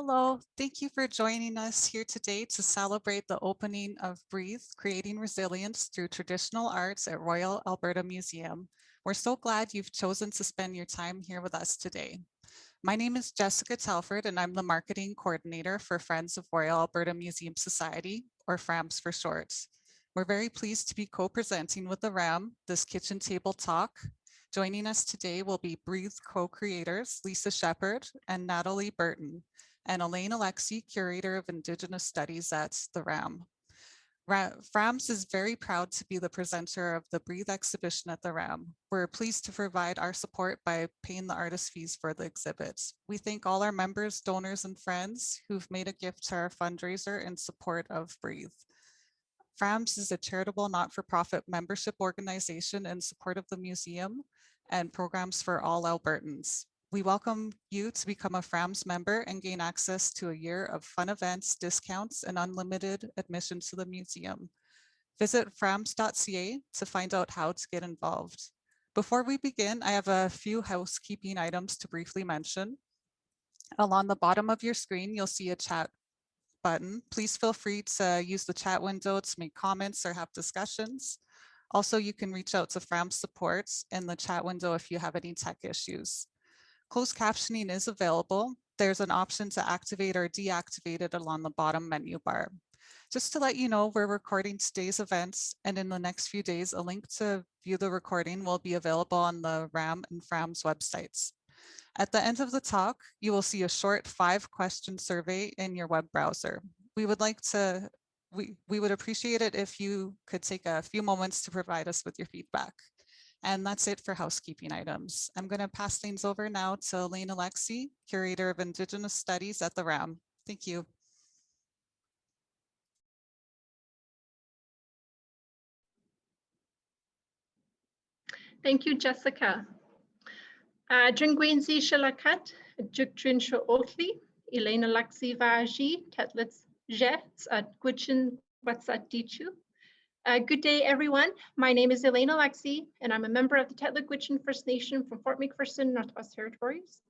Hello, thank you for joining us here today to celebrate the opening of Breathe, Creating Resilience Through Traditional Arts at Royal Alberta Museum. We're so glad you've chosen to spend your time here with us today. My name is Jessica Telford, and I'm the marketing coordinator for Friends of Royal Alberta Museum Society, or FRAMS for short. We're very pleased to be co-presenting with the RAM this kitchen table talk. Joining us today will be Breathe co-creators Lisa Shepard and Nathalie Bertin, and Elaine Alexie, Curator of Indigenous Studies at the RAM. FRAMS is very proud to be the presenter of the Breathe exhibition at the RAM. We're pleased to provide our support by paying the artist fees for the exhibit. We thank all our members, donors, and friends who've made a gift to our fundraiser in support of Breathe. FRAMS is a charitable not-for-profit membership organization in support of the museum and programs for all Albertans. We welcome you to become a FRAMS member and gain access to a year of fun events, discounts, and unlimited admission to the museum. Visit frams.ca to find out how to get involved. Before we begin, I have a few housekeeping items to briefly mention. Along the bottom of your screen, you'll see a chat button. Please feel free to use the chat window to make comments or have discussions. Also, you can reach out to FRAMS support in the chat window if you have any tech issues. Closed captioning is available. There's an option to activate or deactivate it along the bottom menu bar. Just to let you know, we're recording today's events, and in the next few days, a link to view the recording will be available on the RAM and FRAMS websites. At the end of the talk, you will see a short 5-question survey in your web browser. We would appreciate it if you could take a few moments to provide us with your feedback. And that's it for housekeeping items. I'm going to pass things over now to Elaine Alexie, Curator of Indigenous Studies at the RAM. Thank you. Thank you, Jessica. Dringwenzi Shalakat, Jukdrin Shootli, Elaine Alexie Vaji, Tetlitz Jets at Gwichin Watsat Dichu. Good day, everyone. My name is Elaine Alexie, and I'm a member of the Tetlitz-Gwitchin First Nation from Fort McPherson, Northwest Territories.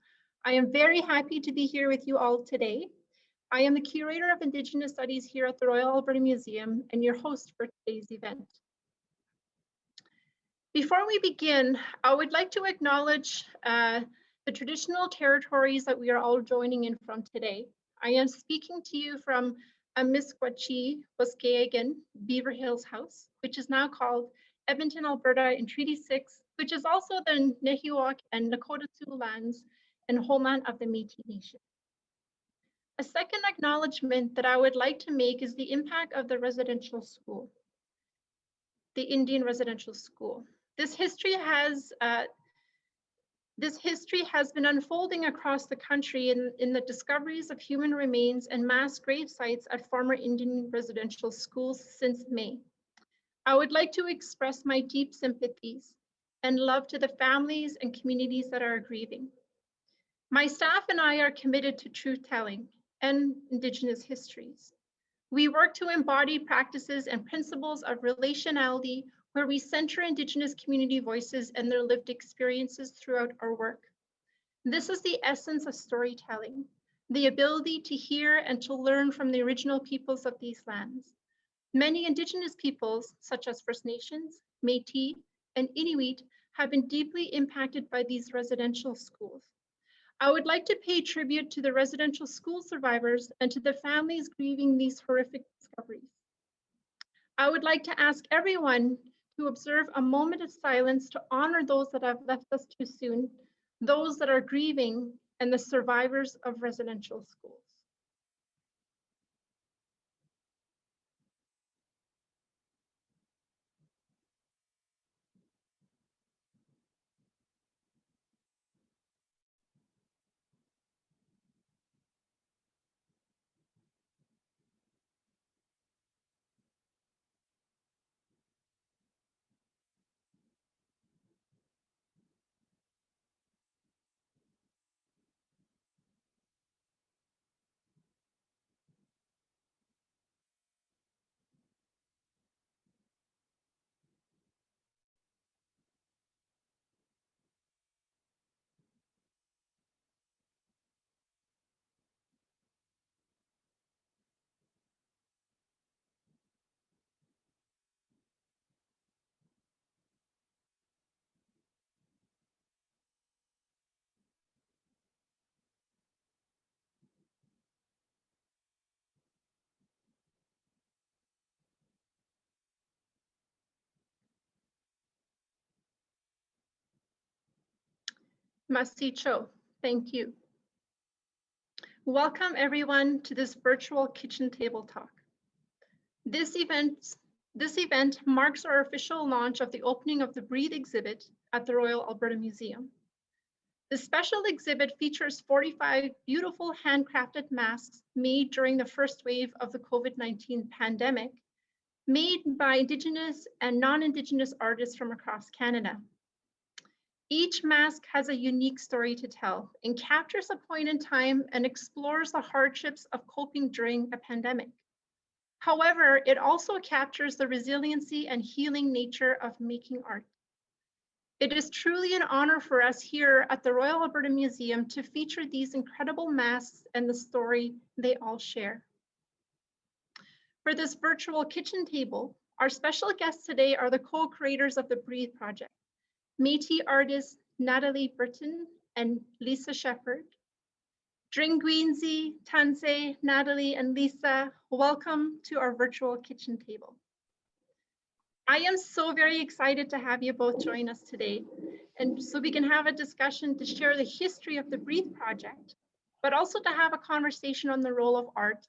I am very happy to be here with you all today. I am the Curator of Indigenous Studies here at the Royal Alberta Museum and your host for today's event. Before we begin, I would like to acknowledge the traditional territories that we are all joining in from today. I am speaking to you from Amisquachi, Waskagan, Beaver Hills House, which is now called Edmonton, Alberta in Treaty 6, which is also the Nehiwak and Nakota Sioux lands and homeland of the Métis Nation. A second acknowledgement that I would like to make is the impact of the residential school, the Indian residential school. This history has been unfolding across the country in the discoveries of human remains and mass grave sites at former Indian residential schools since May. I would like to express my deep sympathies and love to the families and communities that are grieving. My staff and I are committed to truth-telling and Indigenous histories. We work to embody practices and principles of relationality where we center Indigenous community voices and their lived experiences throughout our work. This is the essence of storytelling, the ability to hear and to learn from the original peoples of these lands. Many Indigenous peoples, such as First Nations, Métis, and Inuit, have been deeply impacted by these residential schools. I would like to pay tribute to the residential school survivors and to the families grieving these horrific discoveries. I would like to ask everyone to observe a moment of silence to honor those that have left us too soon, those that are grieving, and the survivors of residential schools. Masicho, thank you. Welcome everyone to this virtual kitchen table talk. This event marks our official launch of the opening of the Breathe exhibit at the Royal Alberta Museum. The special exhibit features 45 beautiful handcrafted masks made during the first wave of the COVID-19 pandemic, made by Indigenous and non-Indigenous artists from across Canada. Each mask has a unique story to tell and captures a point in time and explores the hardships of coping during a pandemic. However, it also captures the resiliency and healing nature of making art. It is truly an honor for us here at the Royal Alberta Museum to feature these incredible masks and the story they all share. For this virtual kitchen table, our special guests today are the co-creators of the Breathe project, Métis artists Nathalie, Bertin, and Lisa Shepherd. Dringwinzi, Tanse, Nathalie, and Lisa, welcome to our virtual kitchen table. I am so very excited to have you both join us today, and so we can have a discussion to share the history of the Breathe project, but also to have a conversation on the role of art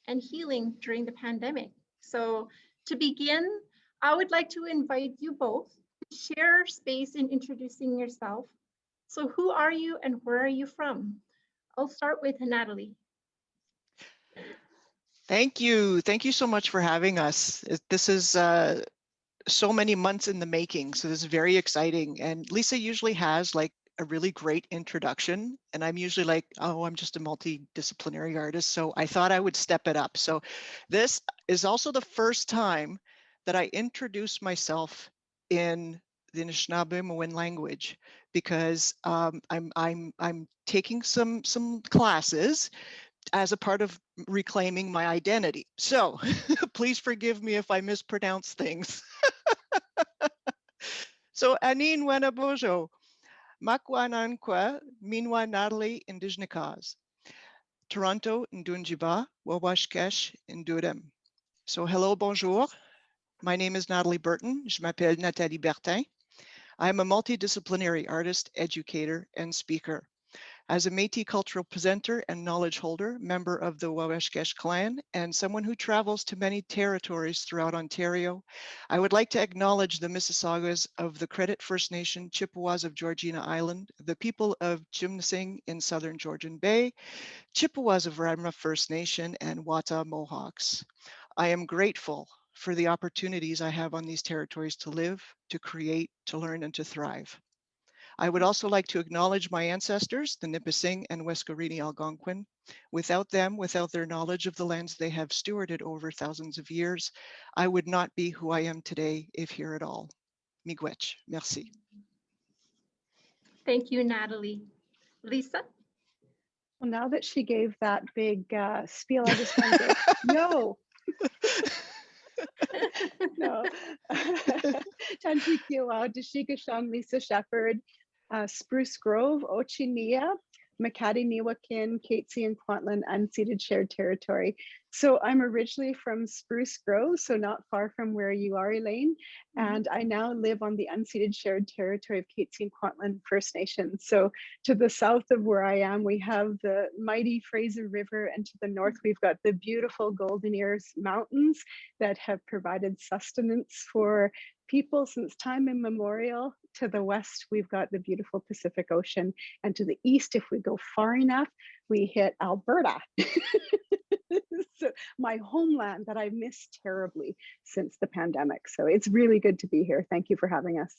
and healing during the pandemic. So to begin, I would like to invite you both to share space in introducing yourself. So who are you and where are you from? I'll start with Nathalie. Thank you. Thank you so much for having us. This is so many months in the making, so this is very exciting. And Lisa usually has like a really great introduction, and I'm usually like, oh, I'm just a multidisciplinary artist, so I thought I would step it up. So this is also the first time that I introduce myself in the Anishinaabe language, because I'm taking some classes as a part of reclaiming my identity. So please forgive me if I mispronounce things. So Anin Wena Bojo, Makwananqua, Minwa Nathalie Indigenous, Toronto Ndunjiba, Wawashkesh Ndurem. So hello, bonjour. My name is Nathalie Bertin. Je m'appelle Nathalie Bertin. I am a multidisciplinary artist, educator, and speaker. As a Métis cultural presenter and knowledge holder, member of the Wawashkesh clan, and someone who travels to many territories throughout Ontario, I would like to acknowledge the Mississaugas of the Credit First Nation Chippewas of Georgina Island, the people of Jimsing in Southern Georgian Bay, Chippewas of Rama First Nation, and Wata Mohawks. I am grateful for the opportunities I have on these territories to live, to create, to learn, and to thrive. I would also like to acknowledge my ancestors, the Nipissing and Weskarini Algonquin. Without them, without their knowledge of the lands they have stewarded over thousands of years, I would not be who I am today, if here at all. Miigwech, merci. Thank you, Nathalie. Lisa? Well, now that she gave that big spiel, I just want to go, no. No. Tantikiwa, Dashikashang, Lisa Shepherd, Spruce Grove, Ochinia, Makati Niwakin, Catesy and Kwantlen, unceded shared territory. So I'm originally from Spruce Grove, so not far from where you are, Elaine. And I now live on the unceded shared territory of Catesy and Kwantlen First Nation. So to the south of where I am, we have the mighty Fraser River, and to the north, we've got the beautiful Golden Ears Mountains that have provided sustenance for people since time immemorial. To the west, we've got the beautiful Pacific Ocean. And to the east, if we go far enough, we hit Alberta. So my homeland that I've missed terribly since the pandemic. So it's really good to be here. Thank you for having us.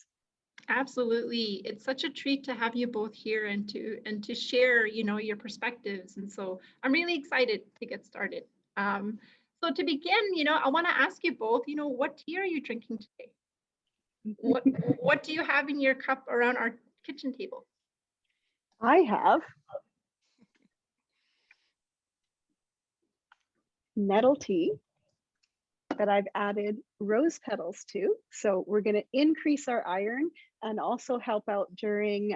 Absolutely. It's such a treat to have you both here and to share, your perspectives. And so I'm really excited to get started. So to begin, I want to ask you both, what tea are you drinking today? What do you have in your cup around our kitchen table? I have nettle tea that I've added rose petals to. So we're going to increase our iron and also help out during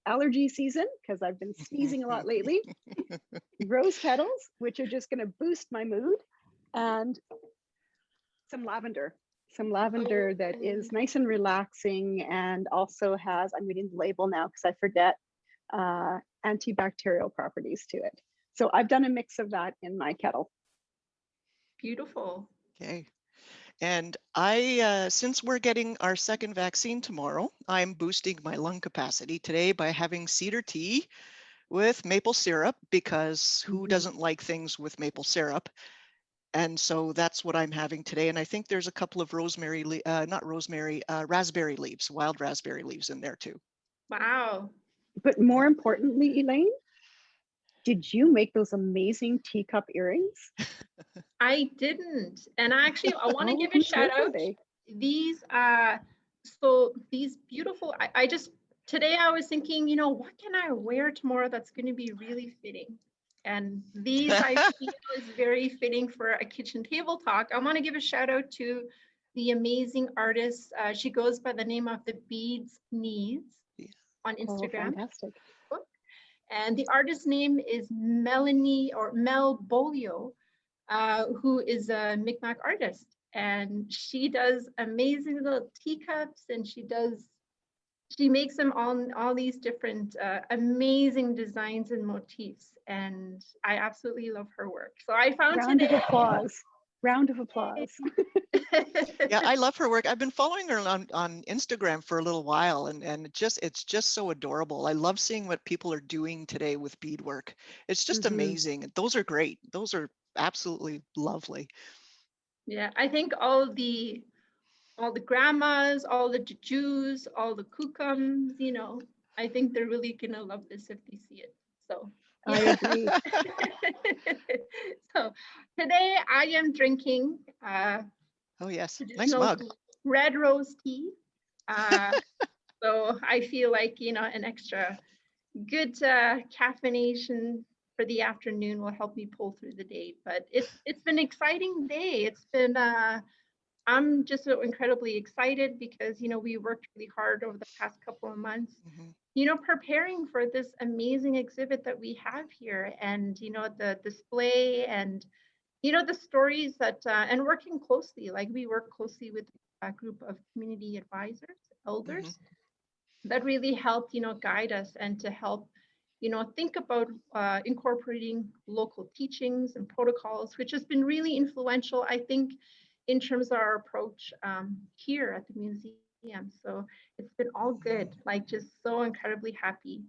allergy season, because I've been sneezing a lot lately. Rose petals, which are just going to boost my mood, and some lavender. Some lavender that is nice and relaxing and also has, I'm reading the label now because I forget, antibacterial properties to it. So I've done a mix of that in my kettle. Beautiful. Okay. And since we're getting our second vaccine tomorrow, I'm boosting my lung capacity today by having cedar tea with maple syrup, because who doesn't like things with maple syrup? And so that's what I'm having today. And I think there's a couple of raspberry leaves, wild raspberry leaves in there too. Wow. But more importantly, Elaine, did you make those amazing teacup earrings? I didn't. And actually, I want to give a whose shout work were out. they? These so these beautiful, I just today I was thinking, what can I wear tomorrow that's going to be really fitting? And these I feel is very fitting for a kitchen table talk. I want to give a shout out to the amazing artist. She goes by the name of the Beads Needs on Oh, Instagram. fantastic. And the artist's name is Melanie or Mel Bolio, who is a Mi'kmaq artist. And she does amazing little teacups, and she makes them on all these different amazing designs and motifs. And I absolutely love her work. So I found Round today. of applause. Round of applause. Yeah, I love her work. I've been following her on Instagram for a little while, and it's just so adorable. I love seeing what people are doing today with beadwork. It's just amazing. Those are great. Those are absolutely lovely. Yeah, I think all the grandmas, all the jujus, all the kukums, I think they're really gonna love this if they see it. So I agree. So today I am drinking Oh yes, nice traditional mug. red rose tea. So I feel like an extra good caffeination for the afternoon will help me pull through the day. But it's been an exciting day. It's been I'm just so incredibly excited because we worked really hard over the past couple of months, preparing for this amazing exhibit that we have here, and the display, and the stories that and working closely. Like, we work closely with a group of community advisors, elders, that really helped guide us and to help think about incorporating local teachings and protocols, which has been really influential, I think, in terms of our approach here at the museum. So it's been all good, like just so incredibly happy.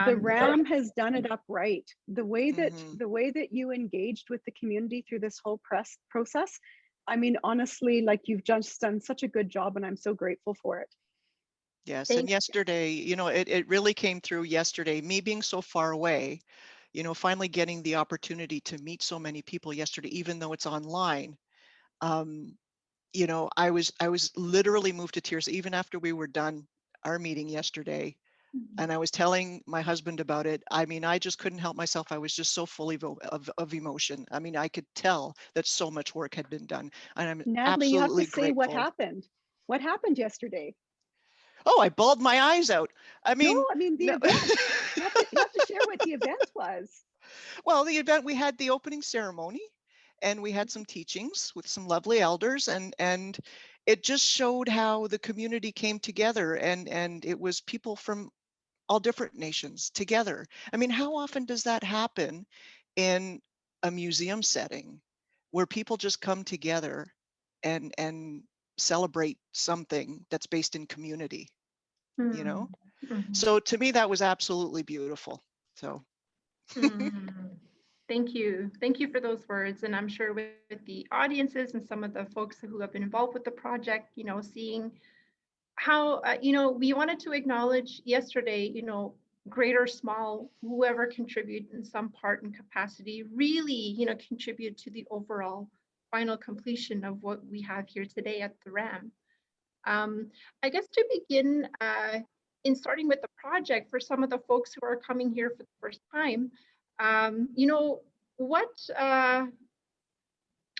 The RAM has done it up right. The way that you engaged with the community through this whole process, I mean, honestly, like, you've just done such a good job, and I'm so grateful for it. Yes, and yesterday, it really came through yesterday, me being so far away, finally getting the opportunity to meet so many people yesterday, even though it's online. I was literally moved to tears even after we were done our meeting yesterday. And I was telling my husband about it. I mean, I just couldn't help myself. I was just so full of emotion. I mean, I could tell that so much work had been done, and I'm Natalie, you have to absolutely say what grateful. happened. What happened yesterday? Oh, I bawled my eyes out. I mean, No, I mean the event. You have to share what the event was. Well, the event, we had the opening ceremony, and we had some teachings with some lovely elders, and it just showed how the community came together, and it was people from all different nations together. I mean, how often does that happen in a museum setting where people just come together and celebrate something that's based in community, So to me, that was absolutely beautiful. So Thank you. Thank you for those words. And I'm sure with the audiences and some of the folks who have been involved with the project, seeing how, we wanted to acknowledge yesterday, great or small, whoever contributed in some part and capacity, really, contribute to the overall final completion of what we have here today at the RAM. I guess to begin, in starting with the project, for some of the folks who are coming here for the first time,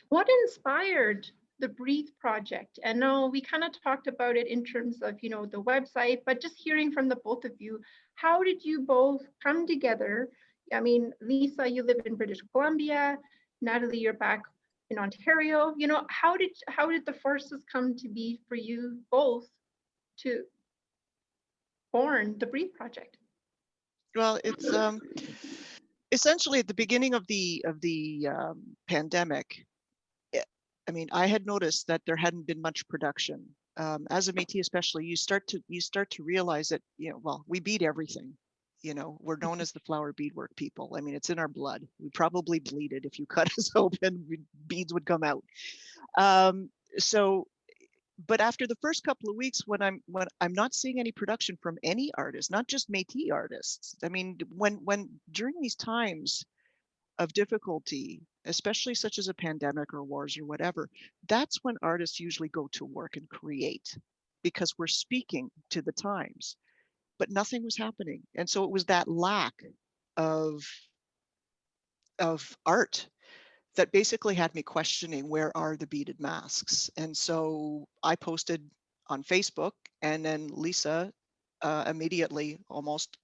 what inspired the Breathe project? And now we kind of talked about it in terms of, the website, but just hearing from the both of you, how did you both come together? I mean, Lisa, you live in British Columbia. Nathalie, you're back in Ontario. You know, how did the forces come to be for you both to born the Breathe Project? Well, it's essentially at the beginning of the pandemic. I mean, I had noticed that there hadn't been much production. As a Métis, especially, you start to realize that, you know, well, we bead everything. You know, we're known as the flower beadwork people. I mean, it's in our blood. We probably bleed it. If you cut us open, beads would come out. So, but after the first couple of weeks, when I'm not seeing any production from any artist, not just Métis artists. I mean, when during these times of difficulty, especially such as a pandemic or wars or whatever, that's when artists usually go to work and create, because we're speaking to the times. But nothing was happening, and so it was that lack of art that basically had me questioning, where are the beaded masks? And so I posted on Facebook, and then Lisa immediately almost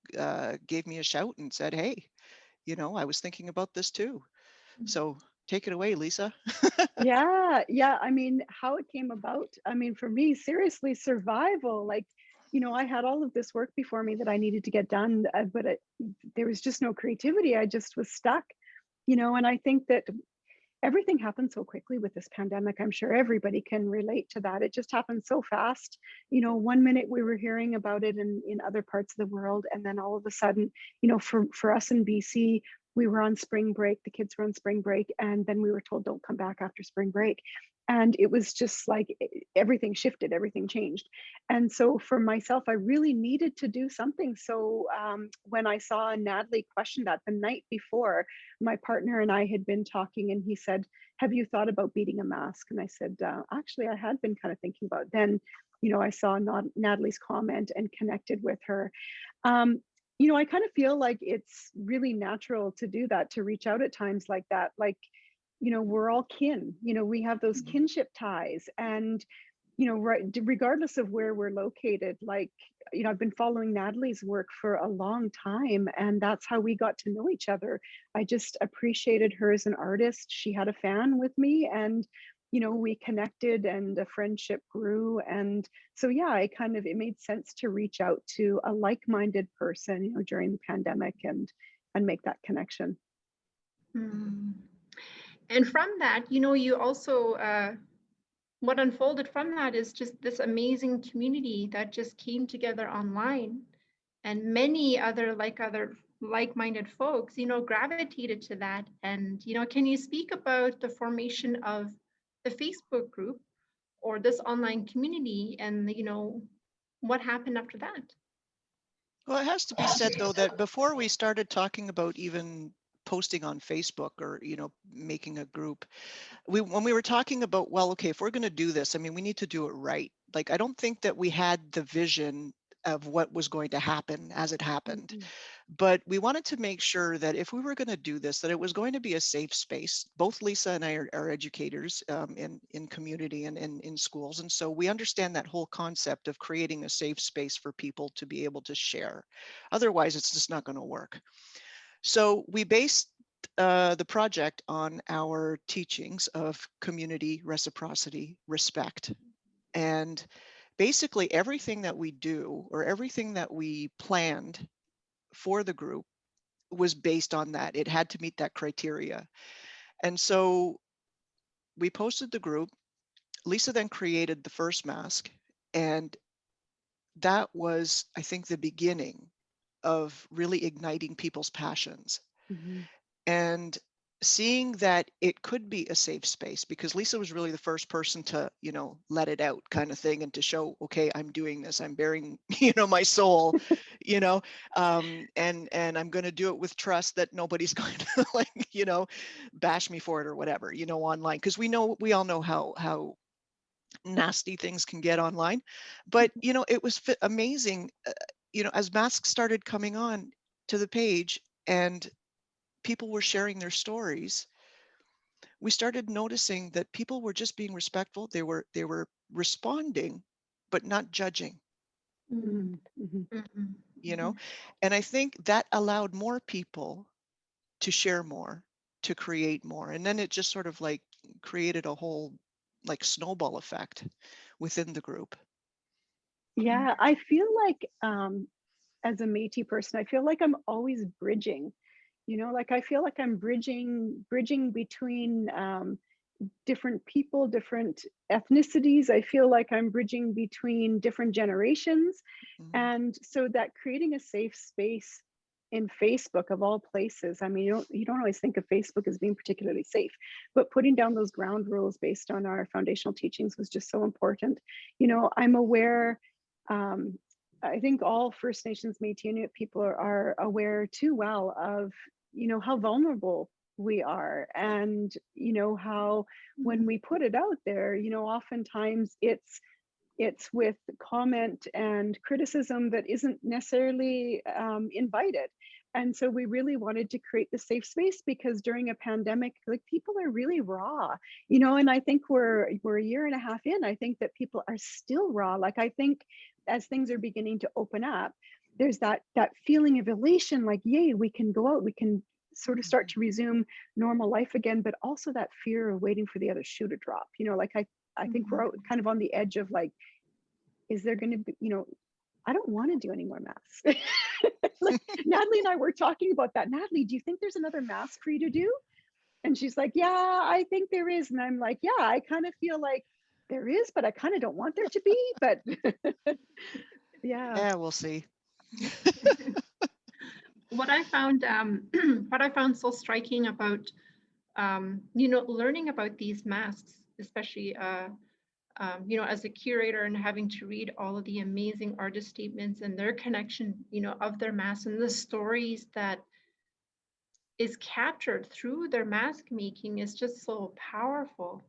gave me a shout and said, hey, you know, I was thinking about this too. So take it away, Lisa. Yeah, yeah. I mean, how it came about, I mean, for me, seriously, survival. Like, you know, I had all of this work before me that I needed to get done, but there was just no creativity. I just was stuck, you know, and I think that everything happened so quickly with this pandemic. I'm sure everybody can relate to that. It just happened so fast. You know, one minute we were hearing about it in other parts of the world, and then all of a sudden, you know, for us in BC, we were on spring break, the kids were on spring break, and then we were told don't come back after spring break. And it was just like everything shifted, everything changed. And so for myself, I really needed to do something. So when I saw Nathalie question that the night before, my partner and I had been talking, and he said, have you thought about beading a mask? And I said, actually, I had been kind of thinking about it. Then, you know, I saw Nathalie's comment and connected with her. You know, I kind of feel like it's really natural to do that, to reach out at times like that. Like, you know, we're all kin, you know, we have those kinship ties. And, you know, right, regardless of where we're located, like, you know, I've been following Nathalie's work for a long time, and that's how we got to know each other. I just appreciated her as an artist. She had a fan with me, and, you know, we connected and a friendship grew. And so, yeah, it made sense to reach out to a like-minded person, you know, during the pandemic and make that connection. Mm. And from that, you know, you also, what unfolded from that is just this amazing community that just came together online, and many other like-minded folks, you know, gravitated to that. And, you know, can you speak about the formation of the Facebook group or this online community, and, you know, what happened after that? Well, it has to be said, though, that before we started talking about even posting on Facebook or, you know, making a group, when we were talking about, well, okay, if we're going to do this, I mean, we need to do it right. Like, I don't think that we had the vision of what was going to happen as it happened. Mm-hmm. But we wanted to make sure that if we were going to do this, that it was going to be a safe space. Both Lisa and I are educators in community and in schools. And so we understand that whole concept of creating a safe space for people to be able to share. Otherwise, it's just not going to work. So we based the project on our teachings of community, reciprocity, respect. And basically everything that we do, or everything that we planned for the group, was based on that. It had to meet that criteria. And so we posted the group. Lisa then created the first mask. And that was, I think, the beginning of really igniting people's passions. Mm-hmm. And seeing that it could be a safe space, because Lisa was really the first person to, you know, let it out kind of thing, and to show, okay, I'm doing this, I'm bearing, you know, my soul, you know, and I'm going to do it with trust that nobody's going to, like, you know, bash me for it or whatever, you know, online, because we all know how nasty things can get online. But, you know, it was amazing, you know, as masks started coming on to the page and people were sharing their stories, we started noticing that people were just being respectful. They were responding, but not judging. Mm-hmm. Mm-hmm. You know, and I think that allowed more people to share more, to create more, and then it just sort of like, created a whole like snowball effect within the group. Yeah, I feel like as a Métis person, I feel like I'm always bridging. Like I feel like I'm bridging between different people, different ethnicities. I feel like I'm bridging between different generations. And so that creating a safe space in Facebook of all places, I mean, you don't always think of Facebook as being particularly safe, but putting down those ground rules based on our foundational teachings was just so important. I'm aware, I think all First Nations, Métis, Inuit people are aware too well of, how vulnerable we are, and how when we put it out there, oftentimes it's with comment and criticism that isn't necessarily invited. And so we really wanted to create the safe space, because during a pandemic, like, people are really raw, and I think we're a year and a half in. I think that people are still raw. Like, I think as things are beginning to open up, there's that feeling of elation, like, yay, we can go out, we can sort of start to resume normal life again, but also that fear of waiting for the other shoe to drop. Like, I think we're kind of on the edge of, like, is there going to be, I don't want to do any more masks. Like, Nathalie and I were talking about that. Nathalie, do you think there's another mask for you to do? And she's like, yeah, I think there is. And I'm like, yeah, I kind of feel like there is, but I kind of don't want there to be. But Yeah, we'll see. What I found so striking about learning about these masks, especially as a curator, and having to read all of the amazing artist statements and their connection, of their masks, and the stories that is captured through their mask making is just so powerful,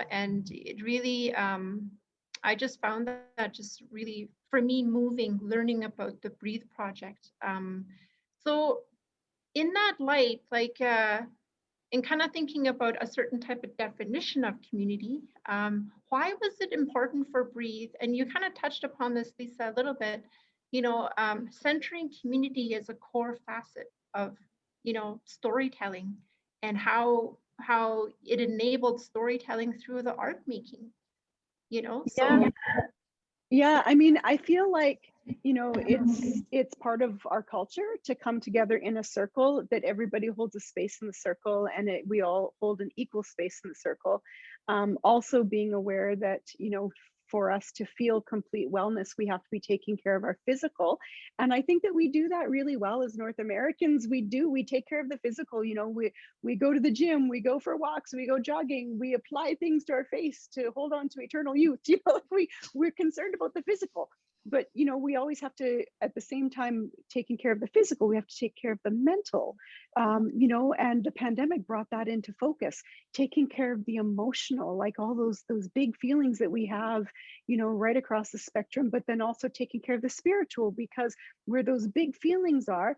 and it really, I just found that just really, for me, moving, learning about the Breathe project. So in that light, like, and kind of thinking about a certain type of definition of community, why was it important for Breathe? And you kind of touched upon this, Lisa, a little bit, centering community as a core facet of, storytelling, and how it enabled storytelling through the art making, so. Yeah, I mean, I feel like, it's part of our culture to come together in a circle, that everybody holds a space in the circle, and we all hold an equal space in the circle. Also being aware that, for us to feel complete wellness, we have to be taking care of our physical. And I think that we do that really well as North Americans. We take care of the physical, we go to the gym, we go for walks, we go jogging, we apply things to our face to hold on to eternal youth. Like, we're concerned about the physical. But we always have to, at the same time taking care of the physical, we have to take care of the mental. And the pandemic brought that into focus, taking care of the emotional, like all those big feelings that we have, right across the spectrum, but then also taking care of the spiritual, because where those big feelings are,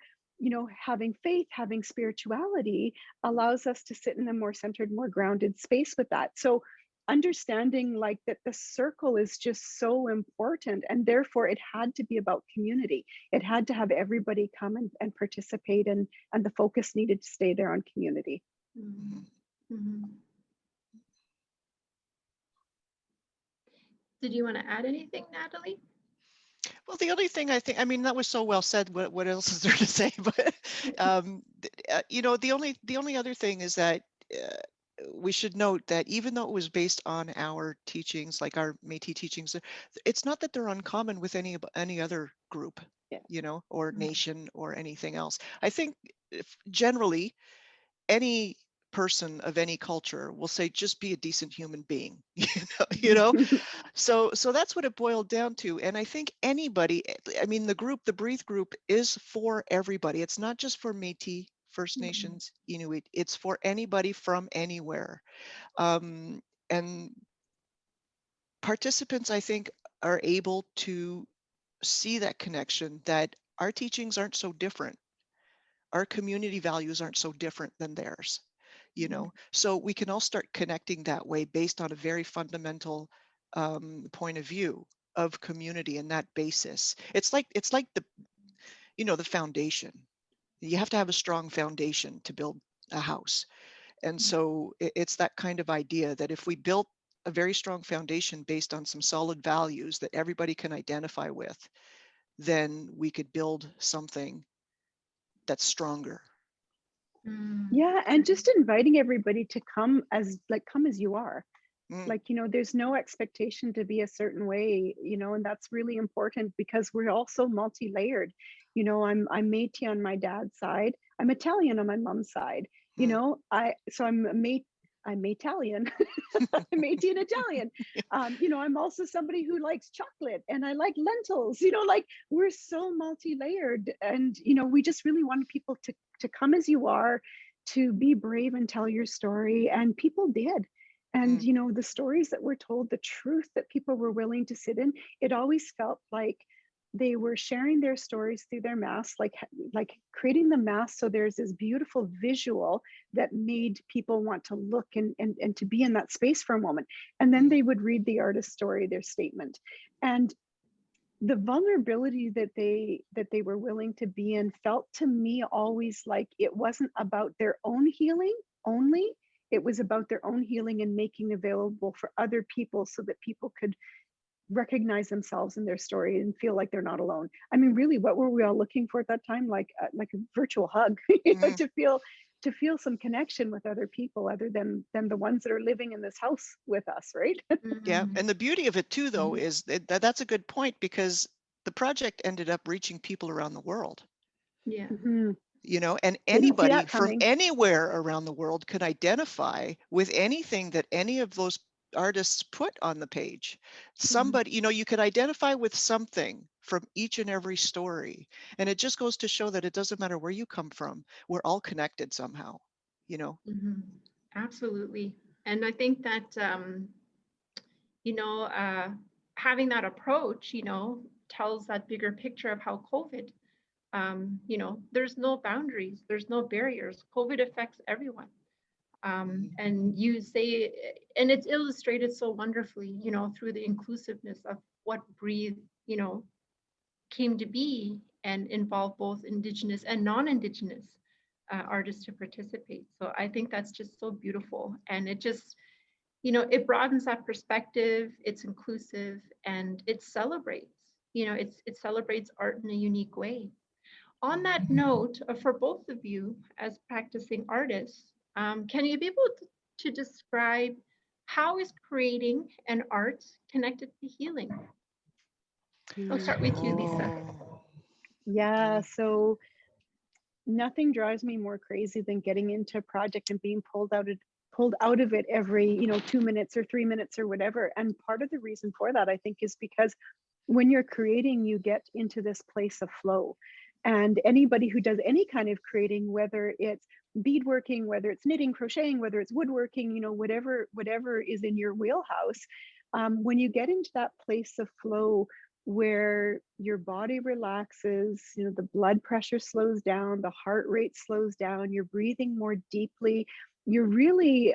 having faith, having spirituality allows us to sit in a more centered, more grounded space with that. So understanding, like, that the circle is just so important, and therefore it had to be about community. It had to have everybody come and participate, and the focus needed to stay there on community. Did you want to add anything, Nathalie? Well, the only thing I mean, that was so well said. What else is there to say? But the only other thing is that we should note that even though it was based on our teachings, like our Métis teachings, it's not that they're uncommon with any other group, or nation or anything else. I think generally any person of any culture will say, just be a decent human being, So that's what it boiled down to. And I think anybody, I mean, the Breathe group is for everybody. It's not just for Métis, First Nations, Inuit. It's for anybody from anywhere. And participants, I think, are able to see that connection, that our teachings aren't so different. Our community values aren't so different than theirs, So we can all start connecting that way based on a very fundamental point of view of community and that basis. It's like the foundation. You have to have a strong foundation to build a house. And so it's that kind of idea that if we built a very strong foundation based on some solid values that everybody can identify with, then we could build something that's stronger. Yeah, and just inviting everybody to come as you are. Mm. Like, you know, there's no expectation to be a certain way, you know, and that's really important because we're also multi-layered. You know, I'm Métis on my dad's side. I'm Italian on my mom's side. You know, I'm Italian. I'm Métis and Italian. You know, I'm also somebody who likes chocolate and I like lentils. You know, like we're so multi-layered, and you know, we just really want people to come as you are, to be brave and tell your story, and people did. And you know, the stories that were told, the truth that people were willing to sit in, it always felt like they were sharing their stories through their masks, like creating the mask so there's this beautiful visual that made people want to look and to be in that space for a moment. And then they would read the artist's story, their statement. And the vulnerability that they were willing to be in felt to me always like it wasn't about their own healing only. It was about their own healing and making available for other people so that people could recognize themselves in their story and feel like they're not alone. I mean, really, what were we all looking for at that time? Like a virtual hug, you know, to feel some connection with other people other than the ones that are living in this house with us, right? Yeah, and the beauty of it too, though, is that's a good point, because the project ended up reaching people around the world. Yeah. You know, and Didn't see anybody that from coming. anywhere around the world could identify with anything that any of those artists put on the page. Somebody, you know, you could identify with something from each and every story. And it just goes to show that it doesn't matter where you come from, we're all connected somehow, you know. Absolutely. And I think that, you know, having that approach, you know, tells that bigger picture of how COVID, you know, there's no boundaries, there's no barriers. COVID affects everyone. And you say, and it's illustrated so wonderfully, you know, through the inclusiveness of what Breathe, you know, came to be, and involve both Indigenous and non-Indigenous artists to participate. So I think that's just so beautiful. And it just, you know, it broadens that perspective, it's inclusive, and it celebrates, you know, it celebrates art in a unique way. On that note, for both of you as practicing artists, can you be able to describe how is creating an art connected to healing? I'll start with you, Lisa. Yeah, so nothing drives me more crazy than getting into a project and being pulled out of it every, you know, 2 minutes or 3 minutes or whatever. And part of the reason for that, I think, is because when you're creating, you get into this place of flow. And anybody who does any kind of creating, whether it's beadworking, whether it's knitting, crocheting, whether it's woodworking, you know, whatever is in your wheelhouse, when you get into that place of flow where your body relaxes, you know, the blood pressure slows down, the heart rate slows down, you're breathing more deeply, you're really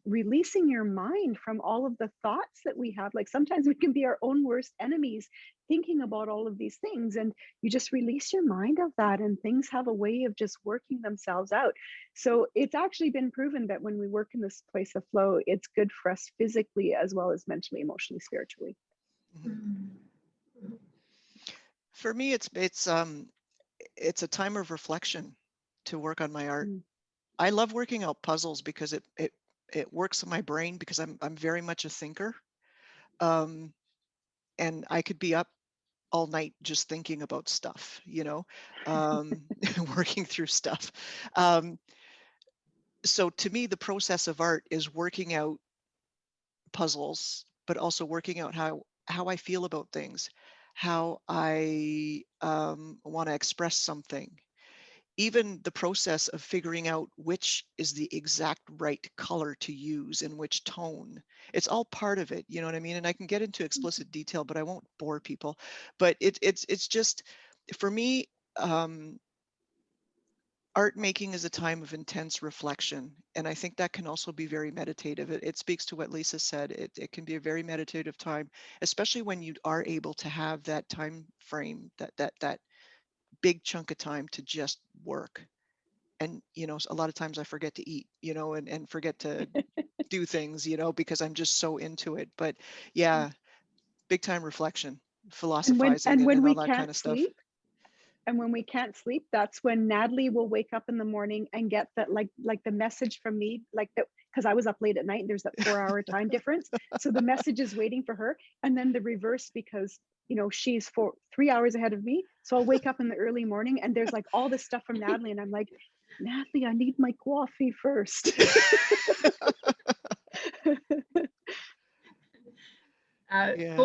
releasing your mind from all of the thoughts that we have. Like sometimes we can be our own worst enemies thinking about all of these things, and you just release your mind of that, and things have a way of just working themselves out. So it's actually been proven that when we work in this place of flow, it's good for us physically as well as mentally, emotionally, spiritually. For me, it's a time of reflection to work on my art. I love working out puzzles because it works in my brain, because I'm very much a thinker, and I could be up all night just thinking about stuff, you know, working through stuff. So to me, the process of art is working out puzzles, but also working out how I feel about things, how I want to express something. Even the process of figuring out which is the exact right color to use in which tone, it's all part of it, you know what I mean? And I can get into explicit detail, but I won't bore people. But it's just, for me, art making is a time of intense reflection. And I think that can also be very meditative. It speaks to what Lisa said. It can be a very meditative time, especially when you are able to have that time frame, that big chunk of time to just work and you know, a lot of times I forget to eat, you know, and forget to do things, you know, because I'm just so into it. But yeah, big time reflection, philosophizing, and when and all we that kind can't of stuff. sleep, and when we can't sleep, that's when Nathalie will wake up in the morning and get that, like the message from me, like that, because I was up late at night and there's that 4-hour time difference. So the message is waiting for her. And then the reverse, because you know, she's 3 hours ahead of me. So I'll wake up in the early morning and there's like all this stuff from Nathalie, and I'm like, Nathalie, I need my coffee first. Yeah.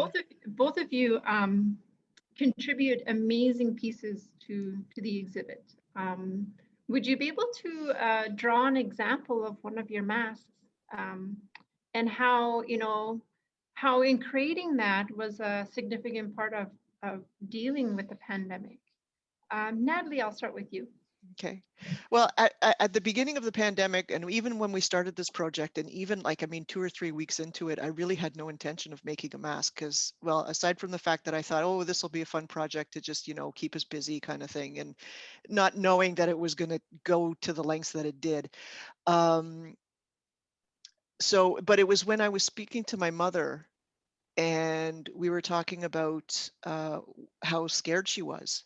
Both of you contribute amazing pieces to the exhibit. Would you be able to draw an example of one of your masks, and how, you know, how in creating that was a significant part of dealing with the pandemic? Nathalie, I'll start with you. Okay. Well, at the beginning of the pandemic, and even when we started this project, and even like, I mean, 2 or 3 weeks into it, I really had no intention of making a mask because, well, aside from the fact that I thought, oh, this will be a fun project to just, you know, keep us busy kind of thing, and not knowing that it was going to go to the lengths that it did. So, but it was when I was speaking to my mother and we were talking about how scared she was.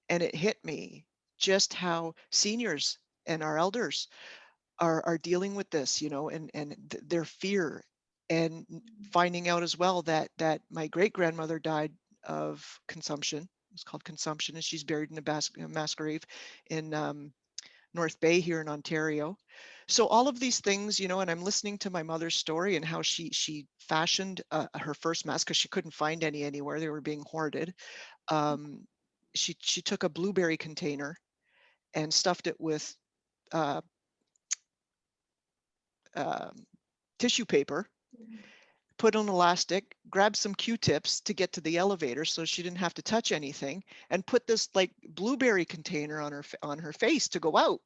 And it hit me just how seniors and our elders are dealing with this, you know, and their fear, and finding out as well that my great grandmother died of consumption. It's called consumption, and she's buried in a mass grave in North Bay here in Ontario. So all of these things, you know, and I'm listening to my mother's story and how she fashioned her first mask because she couldn't find any anywhere. They were being hoarded. She took a blueberry container and stuffed it with uh, tissue paper, put an elastic, grabbed some Q-tips to get to the elevator so she didn't have to touch anything, and put this like blueberry container on her face to go out.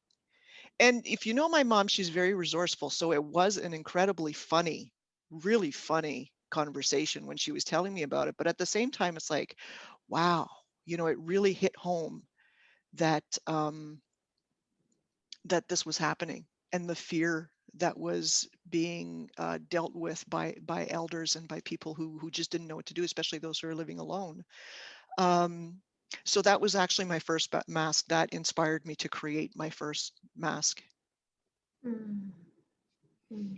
And if you know my mom, she's very resourceful. So it was an incredibly funny, really funny conversation when she was telling me about it. But at the same time, it's like, wow, you know, it really hit home that that this was happening, and the fear that was being dealt with by elders and by people who just didn't know what to do, especially those who are living alone. So that was actually my first mask that inspired me to create my first mask.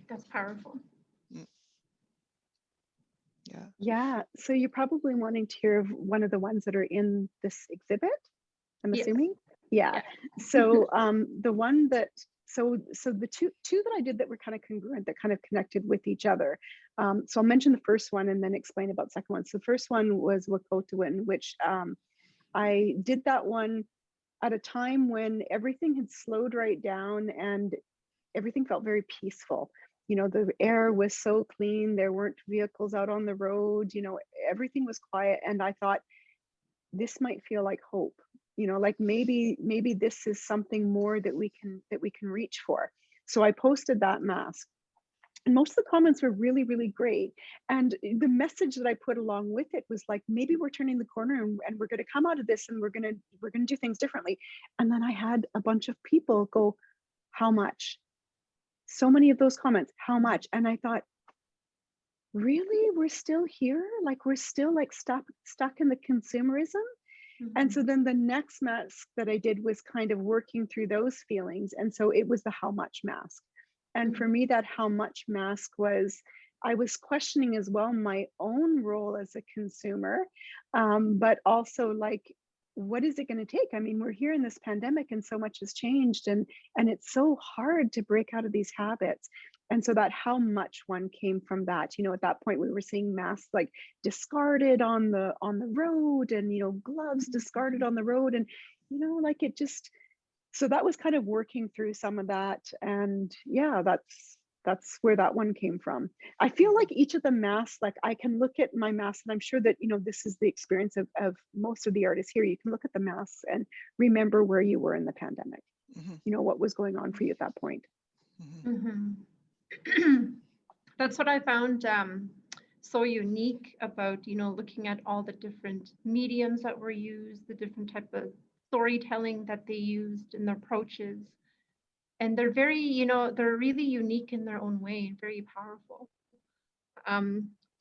That's powerful. Yeah. Yeah. So you're probably wanting to hear of one of the ones that are in this exhibit, I'm Yes. assuming. Yeah. So the one that so the two that I did that were kind of congruent, that kind of connected with each other. So I'll mention the first one and then explain about the second one. So the first one was Wakotewin, which I did that one at a time when everything had slowed right down and everything felt very peaceful. You know, the air was so clean, there weren't vehicles out on the road, you know, everything was quiet. And I thought, this might feel like hope, you know, like maybe this is something more that we can reach for. So I posted that mask. And most of the comments were really, really great. And the message that I put along with it was like, maybe we're turning the corner and we're going to come out of this and we're going to do things differently. And then I had a bunch of people go, how much? So many of those comments, how much? And I thought, really, we're still here? Like we're still like stuck in the consumerism? And so then the next mask that I did was kind of working through those feelings. And so it was the how much mask. And for me, that how much mask was, I was questioning as well my own role as a consumer, but also like, what is it going to take? I mean, we're here in this pandemic and so much has changed, and it's so hard to break out of these habits. And so that how much one came from that. You know, at that point we were seeing masks like discarded on the road, and you know, gloves discarded on the road, and you know, like it just, so that was kind of working through some of that. And yeah, that's where that one came from. I feel like each of the masks, like I can look at my mask, and I'm sure that, you know, this is the experience of most of the artists here. You can look at the masks and remember where you were in the pandemic, you know, what was going on for you at that point. That's what I found so unique about, you know, looking at all the different mediums that were used, the different type of storytelling that they used and the approaches. And they're very, you know, they're really unique in their own way, very powerful.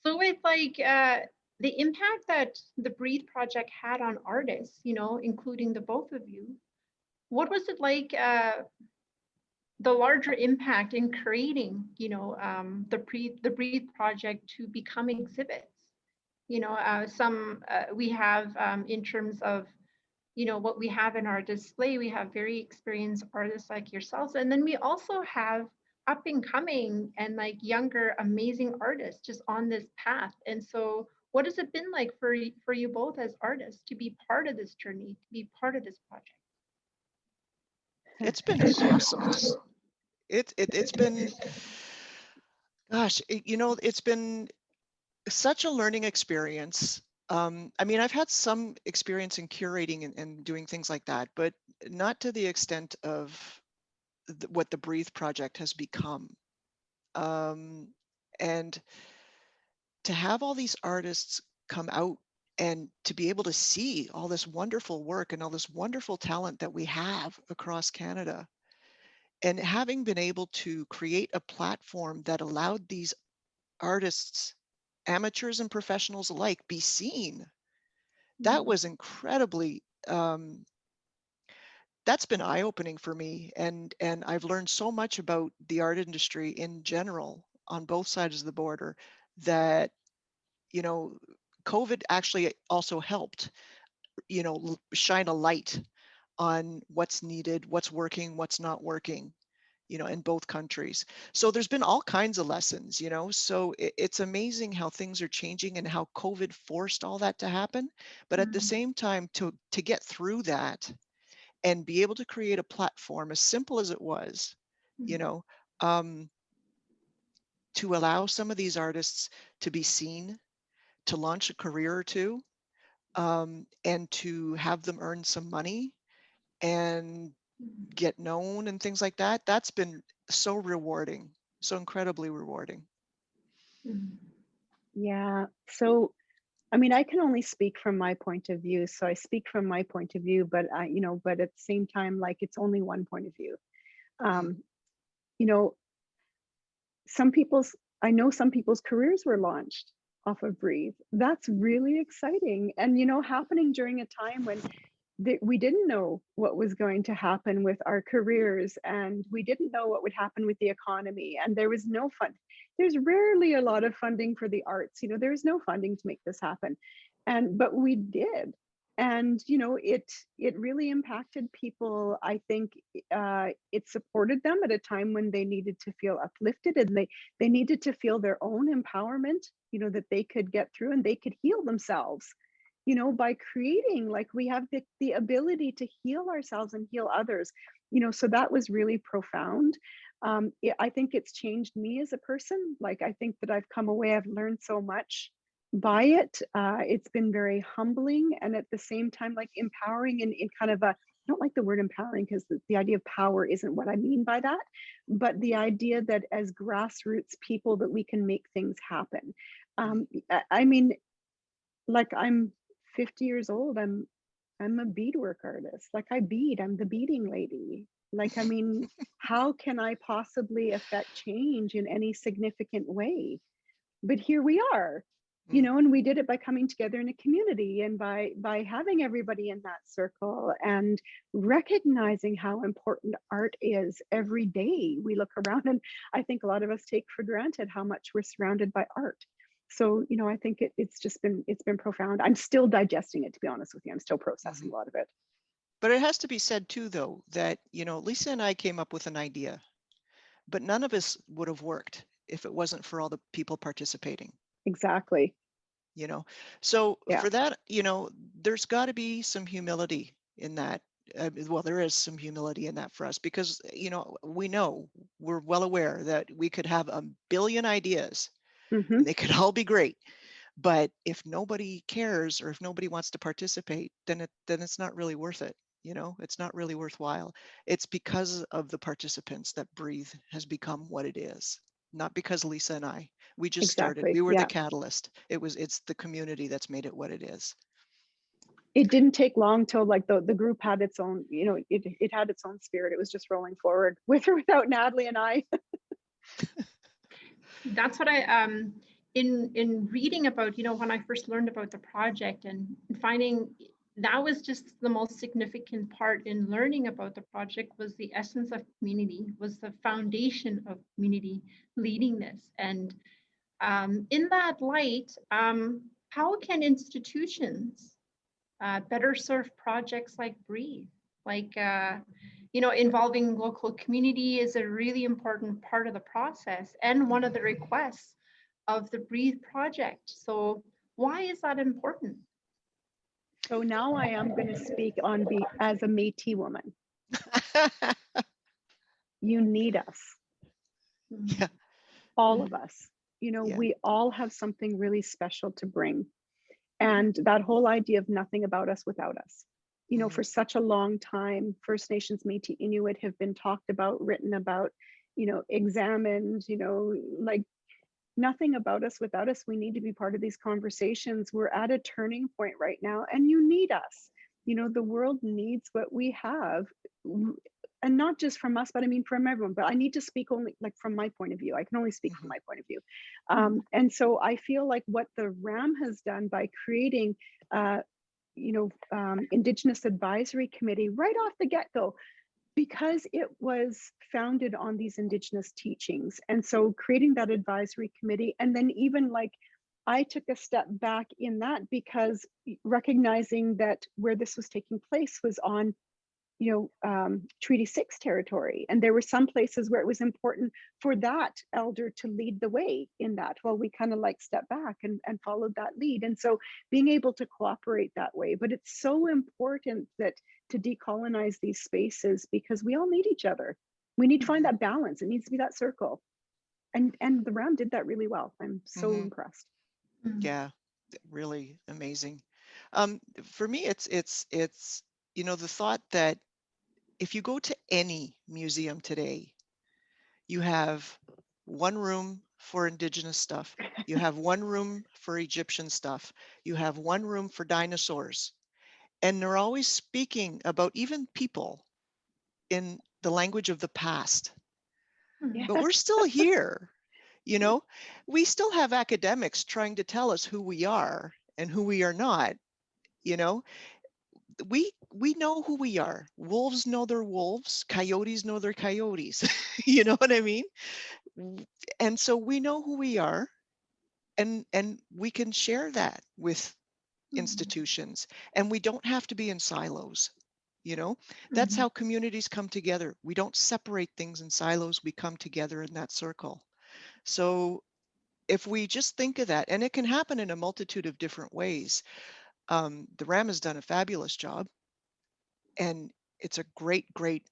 So with like the impact that the Breathe Project had on artists, you know, including the both of you, what was it like the larger impact in creating, you know, the Breathe Project to become exhibits? You know, some we have in terms of, you know, what we have in our display, we have very experienced artists like yourselves. And then we also have up and coming and like younger, amazing artists just on this path. And so what has it been like for you both as artists to be part of this journey, to be part of this project? It's been awesome. It's been, gosh, you know, it's been such a learning experience. I mean, I've had some experience in curating and doing things like that, but not to the extent of what the Breathe Project has become. And to have all these artists come out and to be able to see all this wonderful work and all this wonderful talent that we have across Canada, and having been able to create a platform that allowed these artists, amateurs and professionals alike, be seen, that was incredibly, that's been eye-opening for me. And I've learned so much about the art industry in general on both sides of the border that, you know, COVID actually also helped, you know, shine a light on what's needed, what's working, what's not working, you know, in both countries. So there's been all kinds of lessons, you know, so it's amazing how things are changing and how COVID forced all that to happen. But at the same time, to get through that and be able to create a platform as simple as it was, you know, to allow some of these artists to be seen, to launch a career or two, and to have them earn some money and get known and things like that. That's been so rewarding, so incredibly rewarding. Yeah. So, I mean, I can only speak from my point of view. So I speak from my point of view, but I, you know, but at the same time, like it's only one point of view. You know, I know some people's careers were launched off of Breathe. That's really exciting. And, you know, happening during a time when we didn't know what was going to happen with our careers, and we didn't know what would happen with the economy, and there was no fund. There's rarely a lot of funding for the arts, you know, there's no funding to make this happen, but we did. And you know, it really impacted people. I think it supported them at a time when they needed to feel uplifted, and they needed to feel their own empowerment, you know, that they could get through and they could heal themselves, you know, by creating. Like we have the ability to heal ourselves and heal others, you know, so that was really profound. I think it's changed me as a person. Like I think that I've come away, I've learned so much by it. It's been very humbling, and at the same time like empowering in kind of a, I don't like the word empowering because the idea of power isn't what I mean by that, but the idea that as grassroots people that we can make things happen. I mean, like I'm 50 years old. I'm a beadwork artist. Like I bead, I'm the beading lady. Like, I mean, how can I possibly affect change in any significant way? But here we are, you know, and we did it by coming together in a community and by having everybody in that circle and recognizing how important art is every day. We look around and I think a lot of us take for granted how much we're surrounded by art. So, you know, I think it's been profound. I'm still digesting it, to be honest with you. I'm still processing a lot of it. But it has to be said too, though, that, you know, Lisa and I came up with an idea, but none of us would have worked if it wasn't for all the people participating. Exactly. You know, so Yeah. for that, you know, there's got to be some humility in that. Well, there is some humility in that for us because, you know, we're well aware that we could have a billion ideas and they could all be great. But if nobody cares or if nobody wants to participate, then it's not really worth it. You know, it's not really worthwhile. It's because of the participants that Breathe has become what it is, not because Lisa and I. We just started. Exactly. We were Yeah. the catalyst. It's the community that's made it what it is. it didn't take long till like the group had its own, you know, it had its own spirit. It was just rolling forward with or without Nathalie and I. That's what I in reading about, you know, when I first learned about the project and finding that was just the most significant part in learning about the project was the essence of community, was the foundation of community leading this. And in that light, how can institutions better serve projects like Breathe? Like, you know, involving local community is a really important part of the process and one of the requests of the Breathe project. So why is that important? So now I am going to speak on as a Métis woman. You need us. Yeah. All of us. You know, Yeah. we all have something really special to bring. And that whole idea of nothing about us without us. You know, for such a long time, First Nations, Métis, Inuit have been talked about, written about, you know, examined, you know, like nothing about us without us. We need to be part of these conversations. We're at a turning point right now, and you need us. You know, the world needs what we have, and not just from us, but I mean from everyone. But I need to speak only like from my point of view. I can only speak from my point of view. And so I feel like what the RAM has done by creating Indigenous Advisory Committee right off the get-go, because it was founded on these Indigenous teachings. And so creating that advisory committee, and then even like I took a step back in that because recognizing that where this was taking place was on, Treaty 6 territory. And there were some places where it was important for that elder to lead the way in that. Well, we kind of like stepped back and followed that lead. And so being able to cooperate that way, but it's so important that to decolonize these spaces because we all need each other. We need to find that balance. It needs to be that circle. And the RAM did that really well. I'm so impressed. Yeah, really amazing. For me, it's the thought that if you go to any museum today, you have one room for Indigenous stuff, you have one room for Egyptian stuff, you have one room for dinosaurs, and they're always speaking about even people in the language of the past. Yeah. But we're still here, we still have academics trying to tell us who we are and who we are not. We know who we are. Wolves know their wolves, coyotes know their coyotes. You know what I mean? And so we know who we are, and we can share that with institutions, and we don't have to be in silos. That's how communities come together. We don't separate things in silos, we come together in that circle. So if we just think of that, and it can happen in a multitude of different ways. The RAM has done a fabulous job, and it's a great,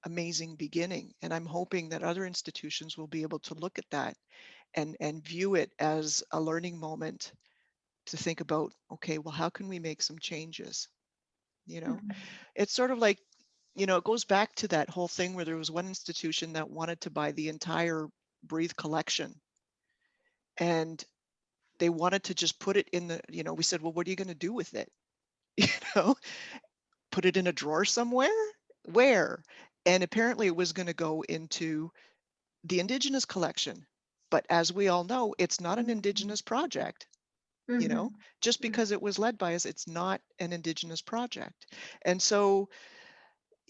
amazing beginning. And I'm hoping that other institutions will be able to look at that and view it as a learning moment to think about, okay, well, how can we make some changes? It's sort of like, it goes back to that whole thing where there was one institution that wanted to buy the entire Breathe collection. And they wanted to just put it in the, we said, well, what are you going to do with it? Put it in a drawer somewhere? Where? And apparently it was going to go into the Indigenous collection. But as we all know, it's not an Indigenous project. Just because it was led by us, it's not an Indigenous project. And so,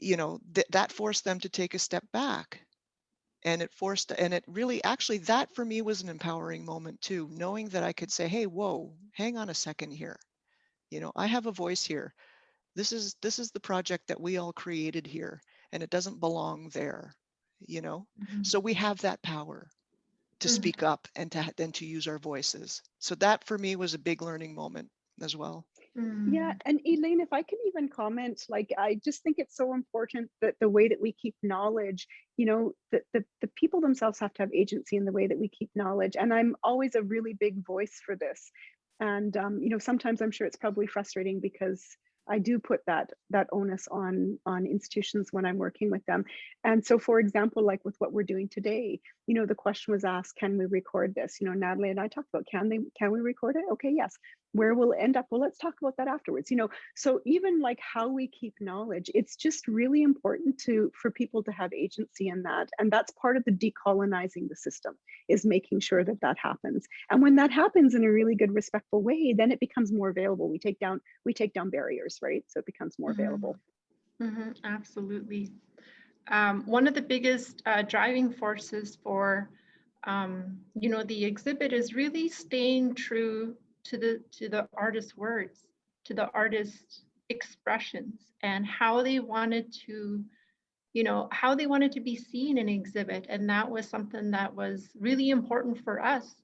that forced them to take a step back. And it really, actually, that for me was an empowering moment too, knowing that I could say, hey, whoa, hang on a second here. I have a voice here. This is the project that we all created here, and it doesn't belong there, So we have that power to speak up and to use our voices. So that for me was a big learning moment as well. Yeah, and Elaine, if I can even comment, like I just think it's so important that the way that we keep knowledge, that the people themselves have to have agency in the way that we keep knowledge. And I'm always a really big voice for this. And sometimes I'm sure it's probably frustrating because I do put that onus on institutions when I'm working with them. And so, for example, like with what we're doing today, you know, the question was asked, can we record this? You know, Nathalie and I talked about, can we record it? Okay, yes. Where we'll end up, well, let's talk about that afterwards. You know, so even like how we keep knowledge, it's just really important for people to have agency in that. And that's part of the decolonizing the system, is making sure that that happens. And when that happens in a really good, respectful way, then it becomes more available. We take down barriers, right? So it becomes more available. Absolutely. One of the biggest driving forces for you know, the exhibit is really staying true to the artist's words, to the artist's expressions, and how they wanted to, you know, how they wanted to be seen in an exhibit. And that was something that was really important for us,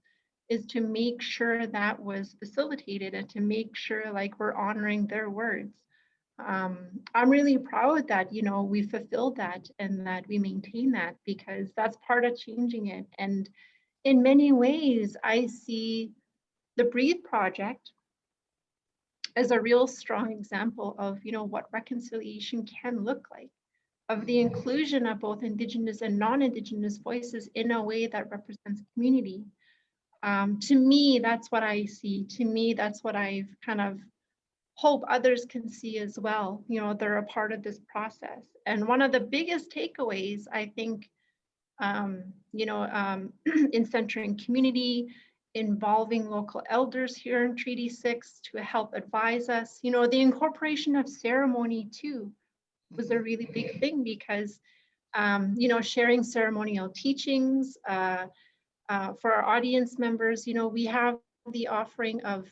is to make sure that was facilitated and to make sure like we're honoring their words. I'm really proud that, you know, we fulfilled that and that we maintain that, because that's part of changing it. And in many ways, I see the Breathe Project as a real strong example of, you know, what reconciliation can look like, of the inclusion of both Indigenous and non-Indigenous voices in a way that represents community. To me, that's what I see. To me, that's what I've kind of hope others can see as well. You know, they're a part of this process. And one of the biggest takeaways, I think, you know, in centering community, involving local elders here in Treaty 6 to help advise us. You know, the incorporation of ceremony too was a really big thing, because, you know, sharing ceremonial teachings for our audience members. You know, we have the offering of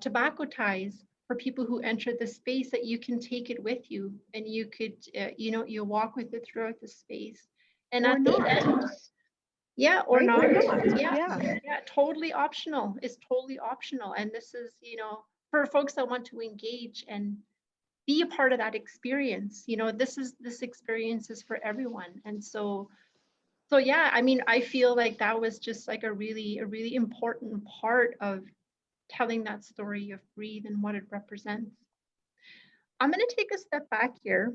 tobacco ties for people who enter the space, that you can take it with you and you could, you know, you walk with it throughout the space. And Or at the end, yeah, or right? not. Or not. Yeah, totally optional. It's totally optional. And this is, you know, for folks that want to engage and be a part of that experience. You know, this experience is for everyone. And so yeah, I mean, I feel like that was just like a really important part of telling that story of Breathe and what it represents. I'm going to take a step back here.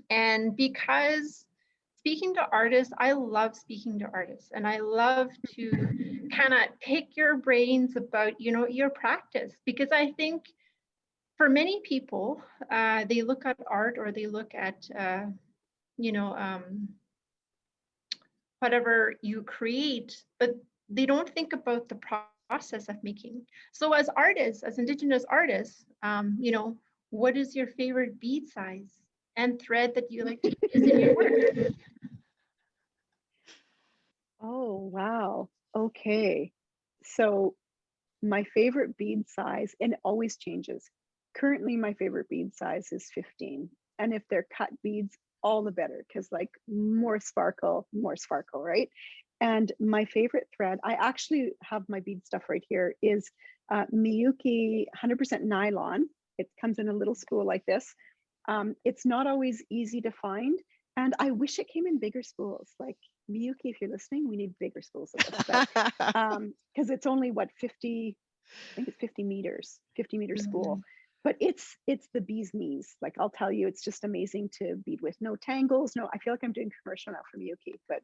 And because speaking to artists, I love speaking to artists, and I love to kind of pick your brains about, you know, your practice, because I think for many people, they look at art, or they look at, you know, whatever you create, but they don't think about the process of making. So as artists, as Indigenous artists, you know, what is your favorite bead size and thread that you like to use in your work? Oh, wow. Okay. So my favorite bead size, and it always changes. Currently, my favorite bead size is 15. And if they're cut beads, all the better, because like more sparkle, right? And my favorite thread, I actually have my bead stuff right here, is Miyuki 100% nylon. It comes in a little spool like this. It's not always easy to find. And I wish it came in bigger spools. Like Miyuki, if you're listening, we need bigger spools of this. Because it's only what, 50, I think it's 50 meters, 50 meter spool. But it's the bee's knees. Like I'll tell you, it's just amazing to bead with. No tangles, no, I feel like I'm doing commercial now for Miyuki, but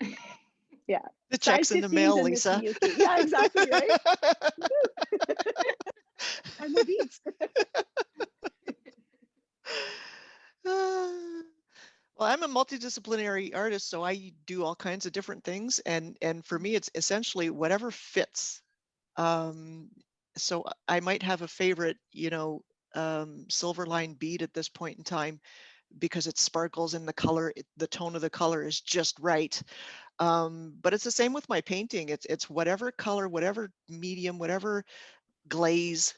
yeah. The check's in the mail, Lisa. Yeah, exactly, right? And the beads. Well, I'm a multidisciplinary artist, so I do all kinds of different things, and for me, it's essentially whatever fits. So I might have a favorite, you know, silver line bead at this point in time, because it sparkles and the color, the tone of the color is just right. But it's the same with my painting. It's whatever color, whatever medium, whatever glaze,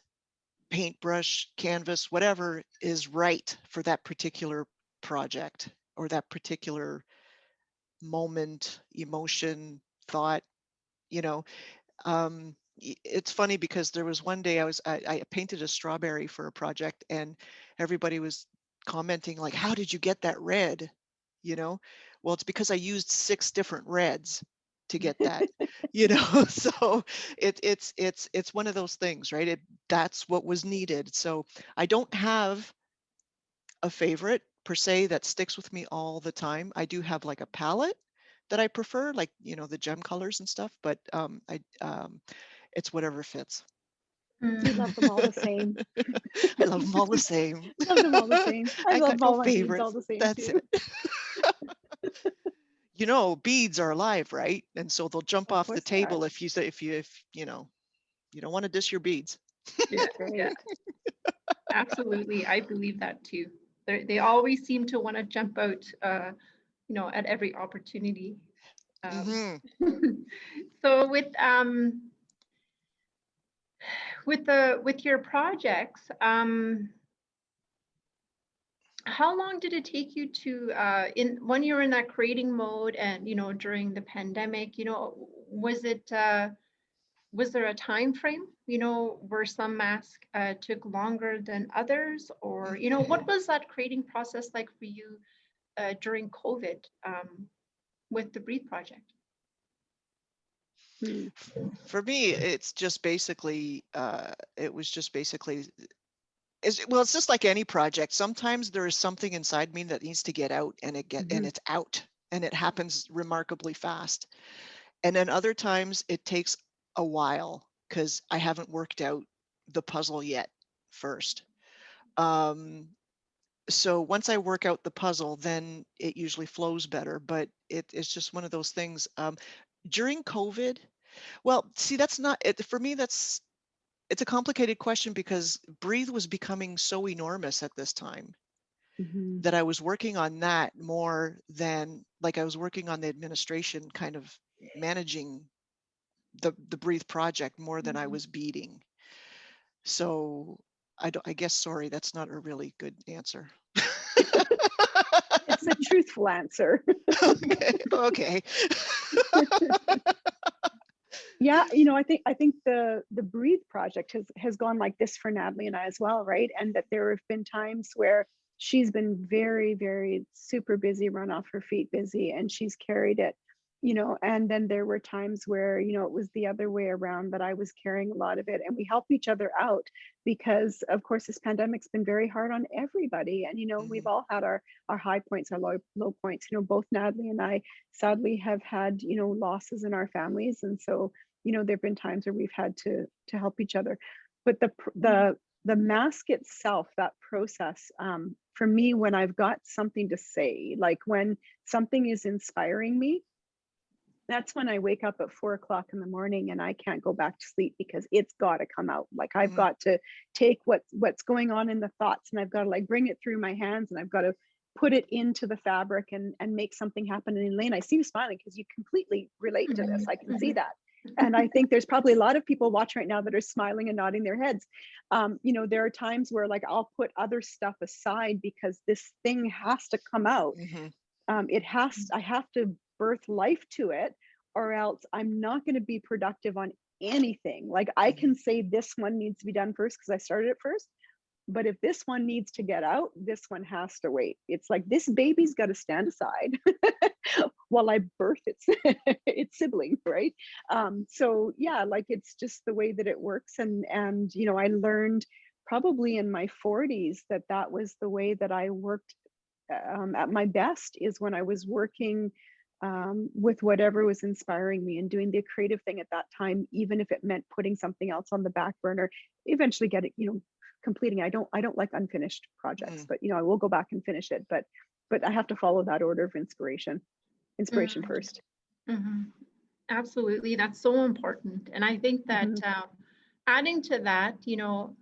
paintbrush, canvas, whatever is right for that particular project or that particular moment, emotion, thought, you know. It's funny because there was one day I painted a strawberry for a project, and everybody was commenting like, how did you get that red? You know, well, it's because I used 6 different reds to get that, you know. So it's one of those things, right? That's what was needed. So I don't have a favorite per se that sticks with me all the time. I do have like a palette that I prefer, like, you know, the gem colors and stuff, but it's whatever fits. We love them all the same. I love them all the same. Love them all the same. I I love got no all my beads all favorites. the same That's too. it. You know, beads are alive, right? And so they'll jump Of off the course they are. table if you say, if you know, you don't want to dish your beads. Yeah, That's right. yeah, absolutely. I believe that too. They always seem to want to jump out, you know, at every opportunity. Hmm. So with your projects, how long did it take you to when you were in that creating mode and, you know, during the pandemic, you know, was there a time frame, you know, where some masks took longer than others, or, you know, what was that creating process like for you during COVID with the Breathe project? Hmm. For me, it's just basically, it was just basically, well, it's just like any project. Sometimes there is something inside me that needs to get out, and Mhm. it's out, and it happens remarkably fast. And then other times it takes a while because I haven't worked out the puzzle yet first. So once I work out the puzzle, then it usually flows better, but it's just one of those things. During COVID, well, see, that's not it for me. It's a complicated question because Breathe was becoming so enormous at this time Mhm. that I was working on that more than, like, I was working on the administration, kind of managing the Breathe project more than I was beading. So I guess, sorry, that's not a really good answer. It's a truthful answer. Okay. Okay. Yeah, you know, I think the Breathe project has gone like this for Natalie and I as well, right? And that there have been times where she's been very, very super busy, run off her feet busy, and she's carried it, you know. And then there were times where, you know, it was the other way around, that I was carrying a lot of it, and we help each other out because, of course, this pandemic's been very hard on everybody. And, you know, we've Mhm. all had our high points, our low points. You know, both Natalie and I sadly have had, you know, losses in our families, and so, you know, there've been times where we've had to help each other. But the mask itself, that process, for me, when I've got something to say, like when something is inspiring me, that's when I wake up at 4 o'clock in the morning and I can't go back to sleep because it's got to come out. Like I've Mhm. got to take what's going on in the thoughts, and I've got to like bring it through my hands, and I've got to put it into the fabric and make something happen. And Elaine, I see you smiling because you completely relate to this. I can see that. And I think there's probably a lot of people watching right now that are smiling and nodding their heads. You know, there are times where like I'll put other stuff aside because this thing has to come out. Mhm. I have to birth life to it, or else I'm not going to be productive on anything. Like I Mhm. can say this one needs to be done first because I started it first, but if this one needs to get out, this one has to wait. It's like this baby's got to stand aside while I birth its its sibling, right? So yeah, like it's just the way that it works. And you know, I learned probably in my 40s that that was the way that I worked at my best, is when I was working with whatever was inspiring me and doing the creative thing at that time, even if it meant putting something else on the back burner, eventually get it, you know, completing. I don't like unfinished projects, Mhm. but you know, I will go back and finish it. But I have to follow that order of inspiration first. Mhm. Absolutely, that's so important. And I think that Mhm. adding to that, you know,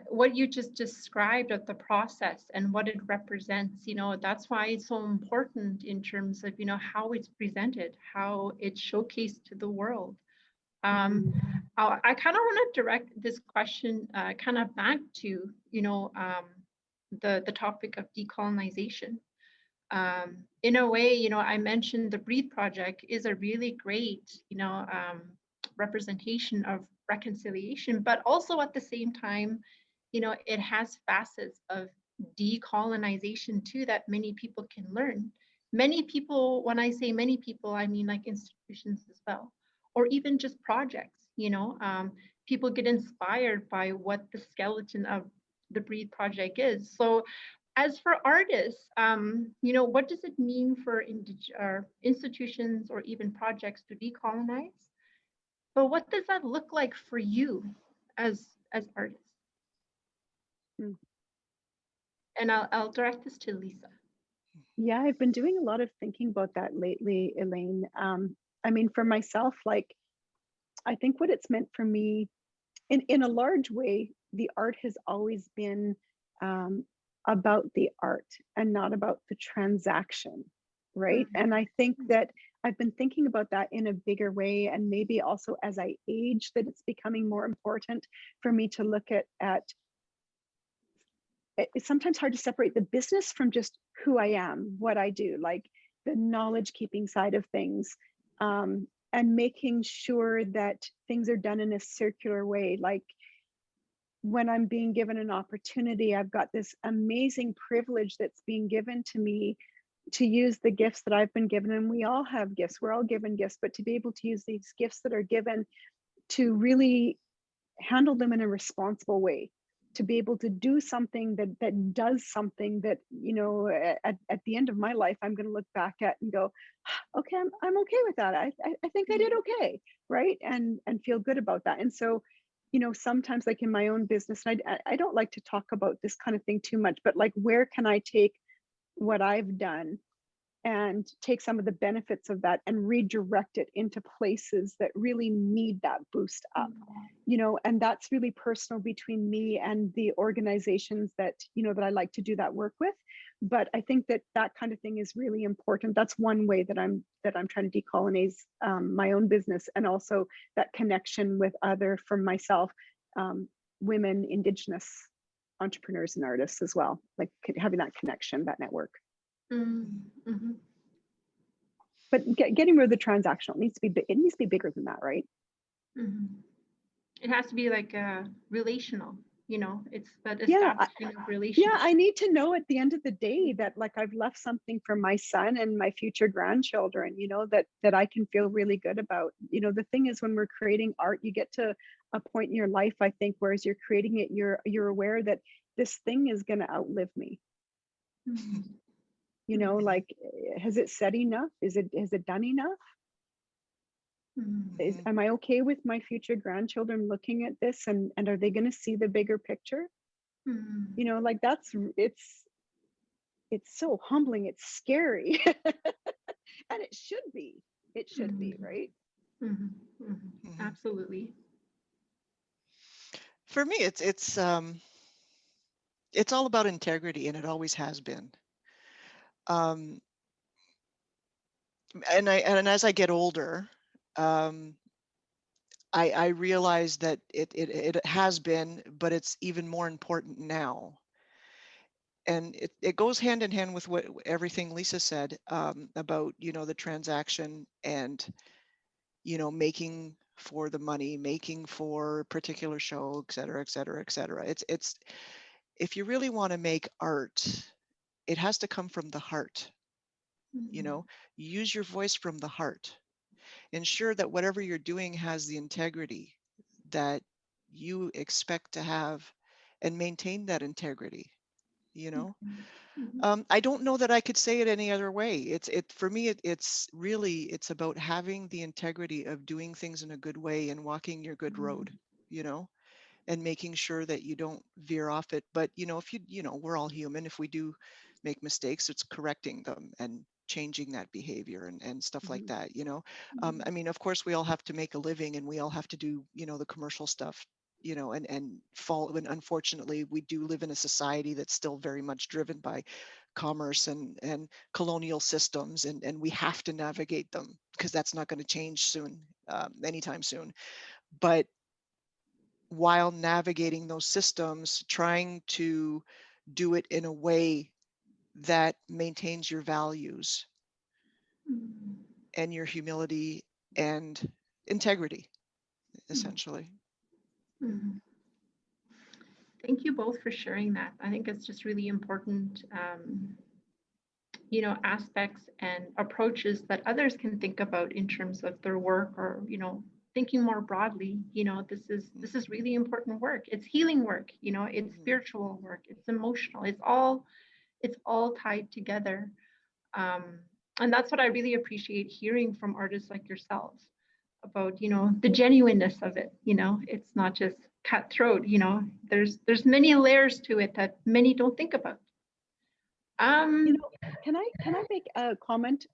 what you just described of the process and what it represents, you know, that's why it's so important in terms of, you know, how it's presented, how it's showcased to the world. Mhm. I kind of want to direct this question kind of back to, you know, the topic of decolonization. In a way, you know, I mentioned the Breathe Project is a really great, you know, representation of reconciliation, but also at the same time, you know, it has facets of decolonization too that many people can learn. Many people, when I say many people, I mean like institutions as well, or even just projects, you know, people get inspired by what the skeleton of the Breathe Project is. So as for artists, what does it mean for institutions or even projects to decolonize? But what does that look like for you as artists? Hmm. And I'll direct this to Lisa. Yeah, I've been doing a lot of thinking about that lately, Elaine. I mean, for myself, like, I think what it's meant for me, in a large way, the art has always been about the art and not about the transaction, right? And I think that I've been thinking about that in a bigger way, and maybe also as I age, that it's becoming more important for me to look at it's sometimes hard to separate the business from just who I am, what I do, like the knowledge keeping side of things, and making sure that things are done in a circular way. Like when I'm being given an opportunity, I've got this amazing privilege that's being given to me to use the gifts that I've been given. And we all have gifts, we're all given gifts, but to be able to use these gifts that are given to really handle them in a responsible way, to be able to do something that does something that, at the end of my life, I'm going to look back at and go, okay, I'm okay with that. I think I did okay, right? And feel good about that. And so, sometimes like in my own business, and I don't like to talk about this kind of thing too much, but like, where can I take what I've done and take some of the benefits of that and redirect it into places that really need that boost up, and that's really personal between me and the organizations that I like to do that work with. But I think that kind of thing is really important. That's one way that I'm trying to decolonize my own business, and also that connection with other, for myself, women, Indigenous entrepreneurs and artists as well, like having that connection, that network. Mm-hmm. But getting rid of the transactional, it needs to be bigger than that, right? Mm-hmm. It has to be like relational, it's that Yeah, establishing of relationship. I need to know at the end of the day that like I've left something for my son and my future grandchildren, that I can feel really good about. The thing is, when we're creating art, you get to a point in your life, I think, whereas you're creating it, you're aware that this thing is going to outlive me. Mm-hmm. Like, has it said enough? Has it done enough? Mm-hmm. Am I okay with my future grandchildren looking at this, and are they going to see the bigger picture? Mm-hmm. Like it's so humbling, it's scary. And it should be right? Mm-hmm. Mm-hmm. Absolutely. For me, it's all about integrity, and it always has been. And as I get older, I realize that it has been, but it's even more important now. And it goes hand in hand with everything Lisa said about, the transaction and, making for the money, making for a particular show, et cetera, et cetera, et cetera. It's if you really want to make art, it has to come from the heart. Use your voice from the heart. Ensure that whatever you're doing has the integrity that you expect to have, and maintain that integrity. I don't know that I could say it any other way. For me, it's about having the integrity of doing things in a good way and walking your good road, and making sure that you don't veer off it. But, if we're all human. If we do make mistakes, it's correcting them and changing that behavior and stuff like that, I mean, of course, we all have to make a living, and we all have to do, the commercial stuff, and fall. And unfortunately, we do live in a society that's still very much driven by commerce and colonial systems, and we have to navigate them, because that's not going to change soon, anytime soon. But while navigating those systems, trying to do it in a way that maintains your values and your humility and integrity, essentially. Thank you both for sharing that. I think it's just really important, aspects and approaches that others can think about in terms of their work, or, thinking more broadly, you know, this is really important work. It's healing work, you know, it's spiritual work, it's emotional, it's all tied together. And that's what I really appreciate hearing from artists like yourselves about, you know, the genuineness of it. You know, it's not just cutthroat, you know, there's many layers to it that many don't think about. You know, can I make a comment?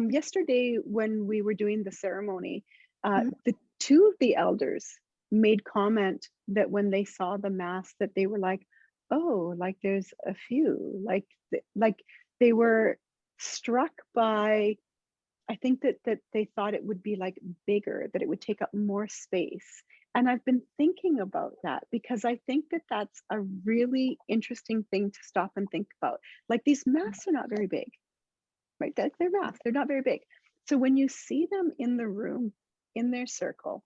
Yesterday when we were doing the ceremony, the two of the elders made comment that when they saw the mask, that they were like, oh, like there's a few, like they were struck by, I think that they thought it would be like bigger, that it would take up more space. And I've been thinking about that because I think that that's a really interesting thing to stop and think about. Like these masks are not very big, right? They're masks, they're not very big. So when you see them in the room, in their circle,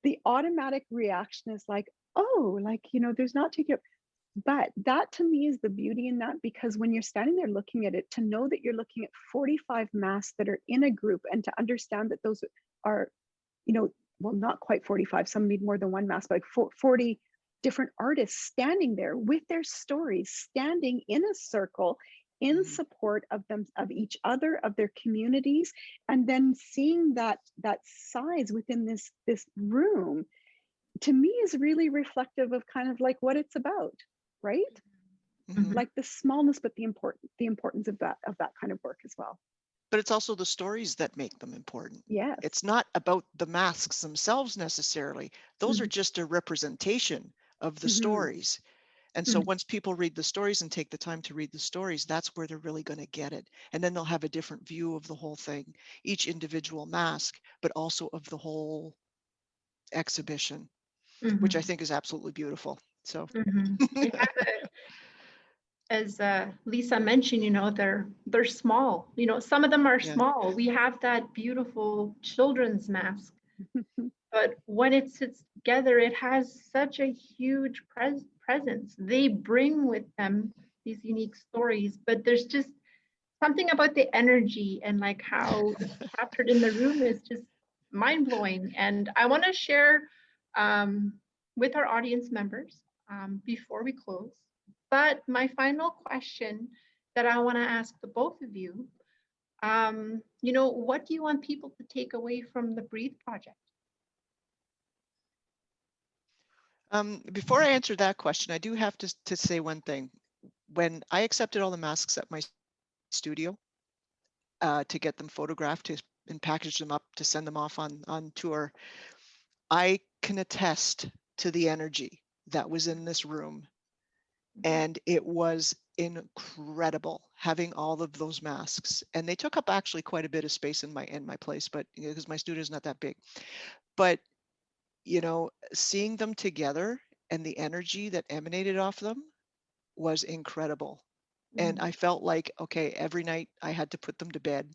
the automatic reaction is like, oh, like, you know, there's not taking up. But that to me is the beauty in that, because when you're standing there looking at it, to know that you're looking at 45 masks that are in a group, and to understand that those are, you know, well, not quite 45, some need more than one mask, but like 40 different artists standing there with their stories, standing in a circle in support of them, of each other, of their communities, and then seeing that size within this room, to me is really reflective of kind of like what it's about, right? Like the smallness, but the importance of that kind of work as well. But it's also the stories that make them important. Yes. It's not about the masks themselves necessarily. Those are just a representation of the stories. And so once people read the stories and take the time to read the stories, that's where they're really going to get it. And then they'll have a different view of the whole thing, each individual mask, but also of the whole exhibition, which I think is absolutely beautiful. So as Lisa mentioned, you know, they're small. You know, some of them are small. We have that beautiful children's mask, but when it sits together, it has such a huge presence. They bring with them these unique stories, but there's just something about the energy and like how it's captured in the room is just mind blowing. And I want to share with our audience members before we close. But my final question that I want to ask the both of you, you know, what do you want people to take away from the Breathe project? Before I answer that question, I do have to say one thing. When I accepted all the masks at my studio to get them photographed and package them up to send them off on tour, I can attest to the energy that was in this room. And it was incredible having all of those masks. And they took up actually quite a bit of space in my place, but you know, because my studio is not that big. But you know, seeing them together and the energy that emanated off them was incredible. And I felt like, okay, every night I had to put them to bed,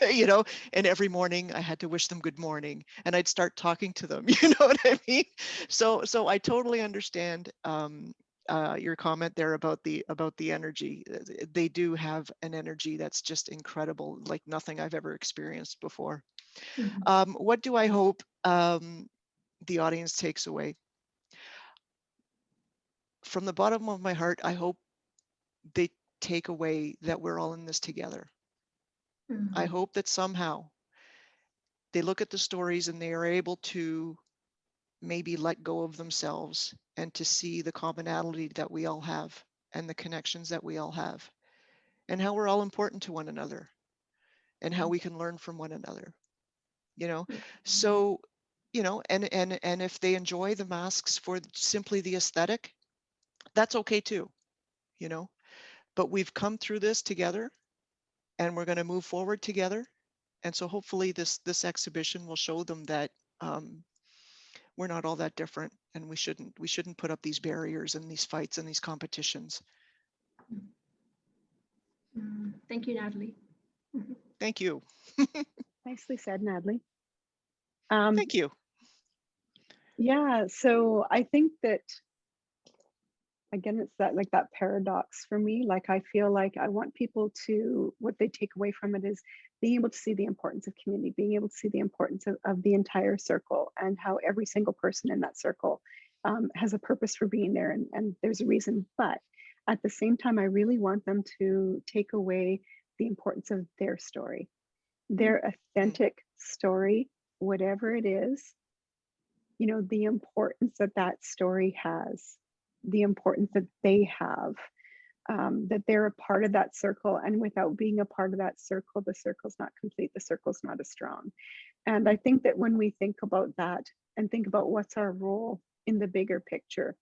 you know, and every morning I had to wish them good morning, and I'd start talking to them, you know what I mean? So I totally understand your comment there about the energy. They do have an energy that's just incredible, like nothing I've ever experienced before. What do I hope the audience takes away? From the bottom of my heart, I hope they take away that we're all in this together. I hope that somehow they look at the stories and they are able to maybe let go of themselves and to see the commonality that we all have and the connections that we all have and how we're all important to one another and how we can learn from one another, you know? So, you know, and if they enjoy the masks for simply the aesthetic, that's okay too, you know? But we've come through this together and we're going to move forward together. And so hopefully this exhibition will show them that we're not all that different, and we shouldn't put up these barriers and these fights and these competitions. Thank you, Nathalie. Thank you. Nicely said, Nathalie. Thank you. Yeah, so I think that again, it's that like that paradox for me. Like I feel like I want people to, what they take away from it is being able to see the importance of community, being able to see the importance of the entire circle and how every single person in that circle has a purpose for being there, and there's a reason. But at the same time, I really want them to take away the importance of their story, their authentic story, whatever it is, you know, the importance that that story has, the importance that they have, that they're a part of that circle. And without being a part of that circle, the circle's not complete, the circle's not as strong. And I think that when we think about that and think about what's our role in the bigger picture,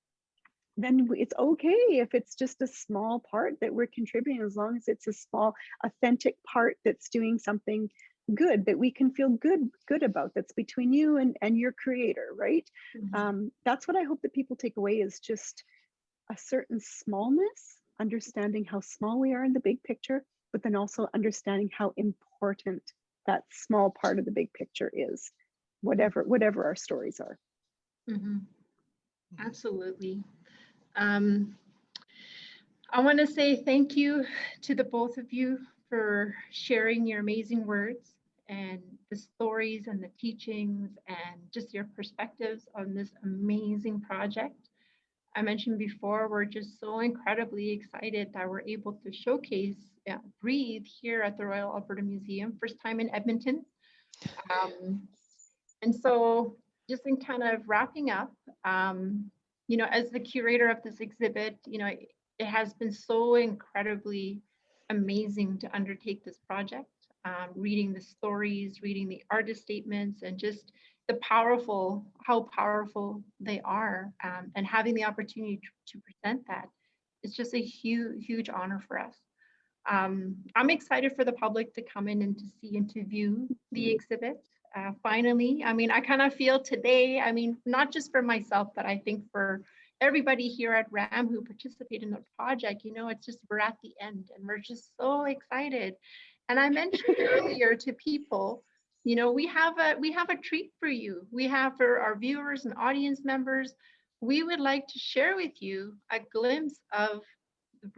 then it's okay if it's just a small part that we're contributing, as long as it's a small, authentic part that's doing something good that we can feel good about, that's between you and your creator, right? That's what I hope that people take away, is just a certain smallness, understanding how small we are in the big picture, but then also understanding how important that small part of the big picture is, whatever our stories are. Absolutely. I want to say thank you to the both of you for sharing your amazing words and the stories and the teachings and just your perspectives on this amazing project. I mentioned before, we're just so incredibly excited that we're able to showcase Breathe here at the Royal Alberta Museum, first time in Edmonton. And so just in kind of wrapping up, you know, as the curator of this exhibit, you know, it has been so incredibly amazing to undertake this project, reading the stories, reading the artist statements, and just how powerful they are, and having the opportunity to present that. It's just a huge honor for us. I'm excited for the public to come in and to see and to view the exhibit. Finally, I mean, I kind of feel today, I mean, not just for myself, but I think for everybody here at RAM who participated in the project, you know, it's just, we're at the end and we're just so excited. And I mentioned earlier to people, you know, we have a treat for you. We have for our viewers and audience members, we would like to share with you a glimpse of the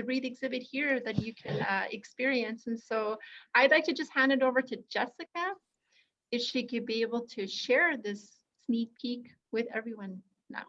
Breathe exhibit here that you can experience. And so I'd like to just hand it over to Jessica, if she could be able to share this sneak peek with everyone now.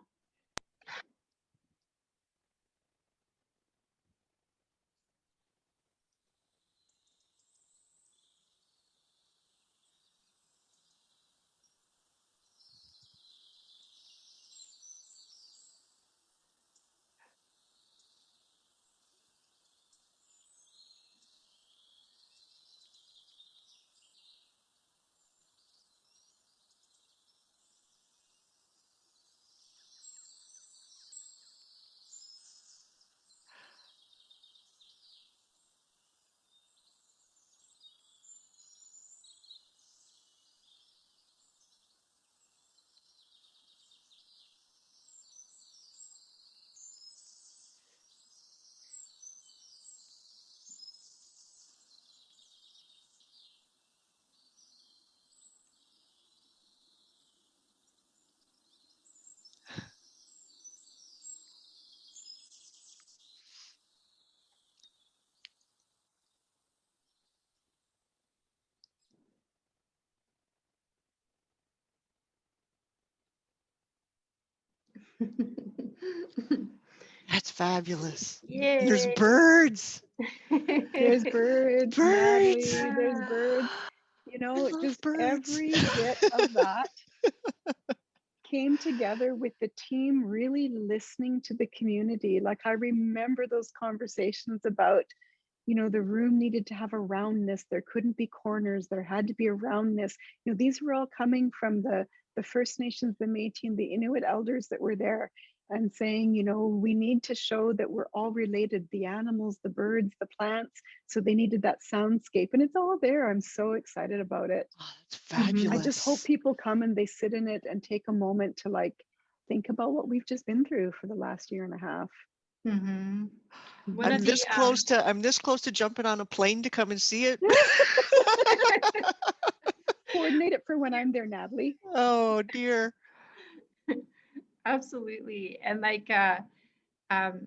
That's fabulous. Yay. There's birds. There's birds, Birds. Nathalie, there's birds. You know, love just birds. every bit of that came together with the team really listening to the community. Like I remember those conversations about, you know, the room needed to have a roundness. There couldn't be corners. There had to be a roundness. You know, these were all coming from the First Nations, the Métis, and the Inuit elders that were there, and saying, you know, we need to show that we're all related, the animals, the birds, the plants. So they needed that soundscape, and it's all there. I'm so excited about it. Oh, that's fabulous. I just hope people come and they sit in it and take a moment to like think about what we've just been through for the last year and a half. Mm-hmm. I'm this close to jumping on a plane to come and see it. Coordinate it for when I'm there, Nathalie. Oh dear. Absolutely. And like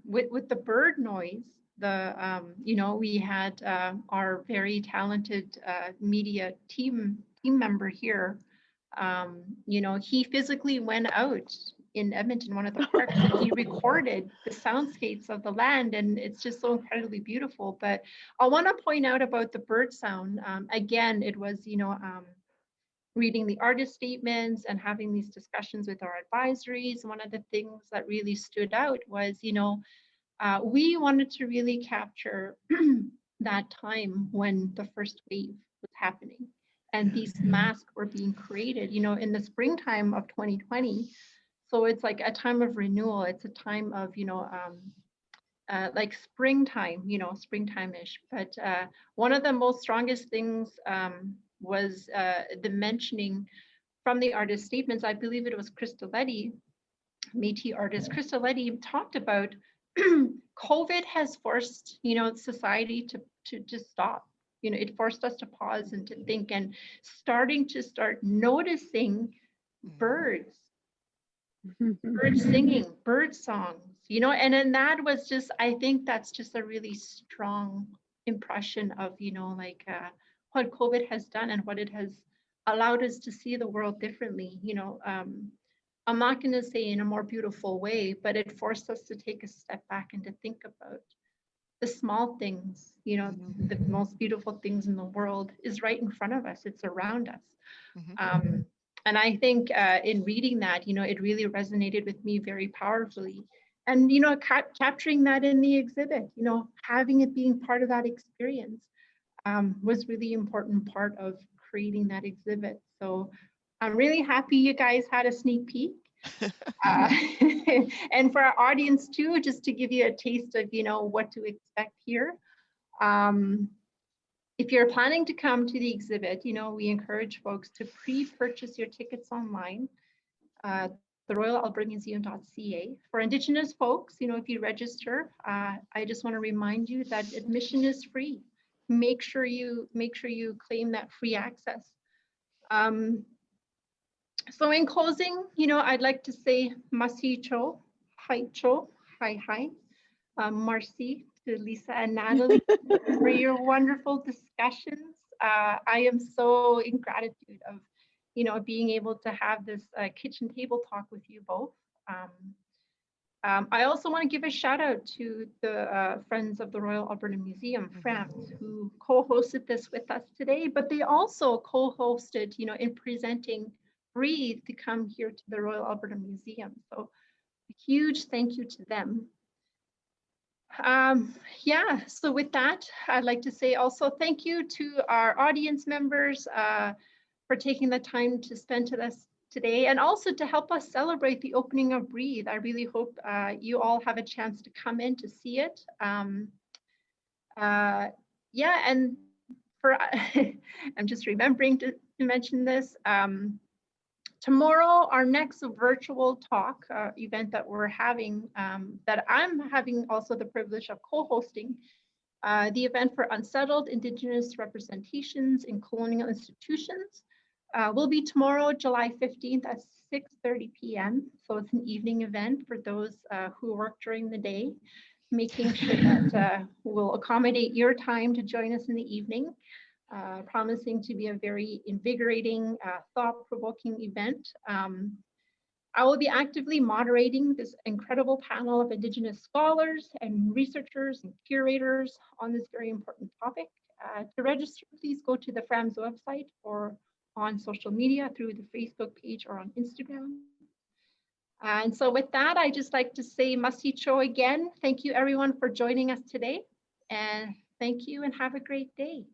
with the bird noise, we had our very talented media team member here. He physically went out in Edmonton, one of the parks, and he recorded the soundscapes of the land, and it's just so incredibly beautiful. But I want to point out about the bird sound. Again, it was, reading the artist statements and having these discussions with our advisories. One of the things that really stood out was, we wanted to really capture that time when the first wave was happening and these masks were being created, in the springtime of 2020. So it's like a time of renewal. It's a time of, like springtime, springtime-ish. But one of the most strongest things was the mentioning from the artist statements. I believe it was Crystalletti, Métis artist Crystalletti, talked about COVID has forced, society to stop. It forced us to pause and to think, and start noticing birds singing, bird songs, and then that was just, I think that's just a really strong impression of, what COVID has done and what it has allowed us to see the world differently. I'm not going to say in a more beautiful way, but it forced us to take a step back and to think about the small things. The most beautiful things in the world is right in front of us. It's around us. And I think in reading that, it really resonated with me very powerfully. And, capturing that in the exhibit, having it being part of that experience was really important part of creating that exhibit. So I'm really happy you guys had a sneak peek. And for our audience too, just to give you a taste of, what to expect here. If you're planning to come to the exhibit, we encourage folks to pre-purchase your tickets online, the royalalbertamuseum.ca. For Indigenous folks, if you register, I just want to remind you that admission is free. Make sure you claim that free access. So in closing, I'd like to say masicho, haicho, hi, Marcy, to Lisa and Nathalie for your wonderful discussions. I am so in gratitude of, being able to have this kitchen table talk with you both. I also want to give a shout out to the Friends of the Royal Alberta Museum, FRAMS, who co-hosted this with us today, but they also co-hosted, in presenting Breathe to come here to the Royal Alberta Museum. So a huge thank you to them. Yeah, so with that, I'd like to say also thank you to our audience members for taking the time to spend with us today, and also to help us celebrate the opening of Breathe. I really hope you all have a chance to come in to see it. Yeah, and for I'm just remembering to mention this. Tomorrow, our next virtual talk event that we're having, that I'm having also the privilege of co-hosting, the event for Unsettled Indigenous Representations in Colonial Institutions, will be tomorrow, July 15th at 6:30 p.m. So it's an evening event for those who work during the day, making sure that we'll accommodate your time to join us in the evening. Promising to be a very invigorating, thought-provoking event. I will be actively moderating this incredible panel of Indigenous scholars and researchers and curators on this very important topic. To register, please go to the FRAMS website or on social media through the Facebook page or on Instagram. And so with that, I just like to say masicho again. Thank you everyone for joining us today. And thank you and have a great day.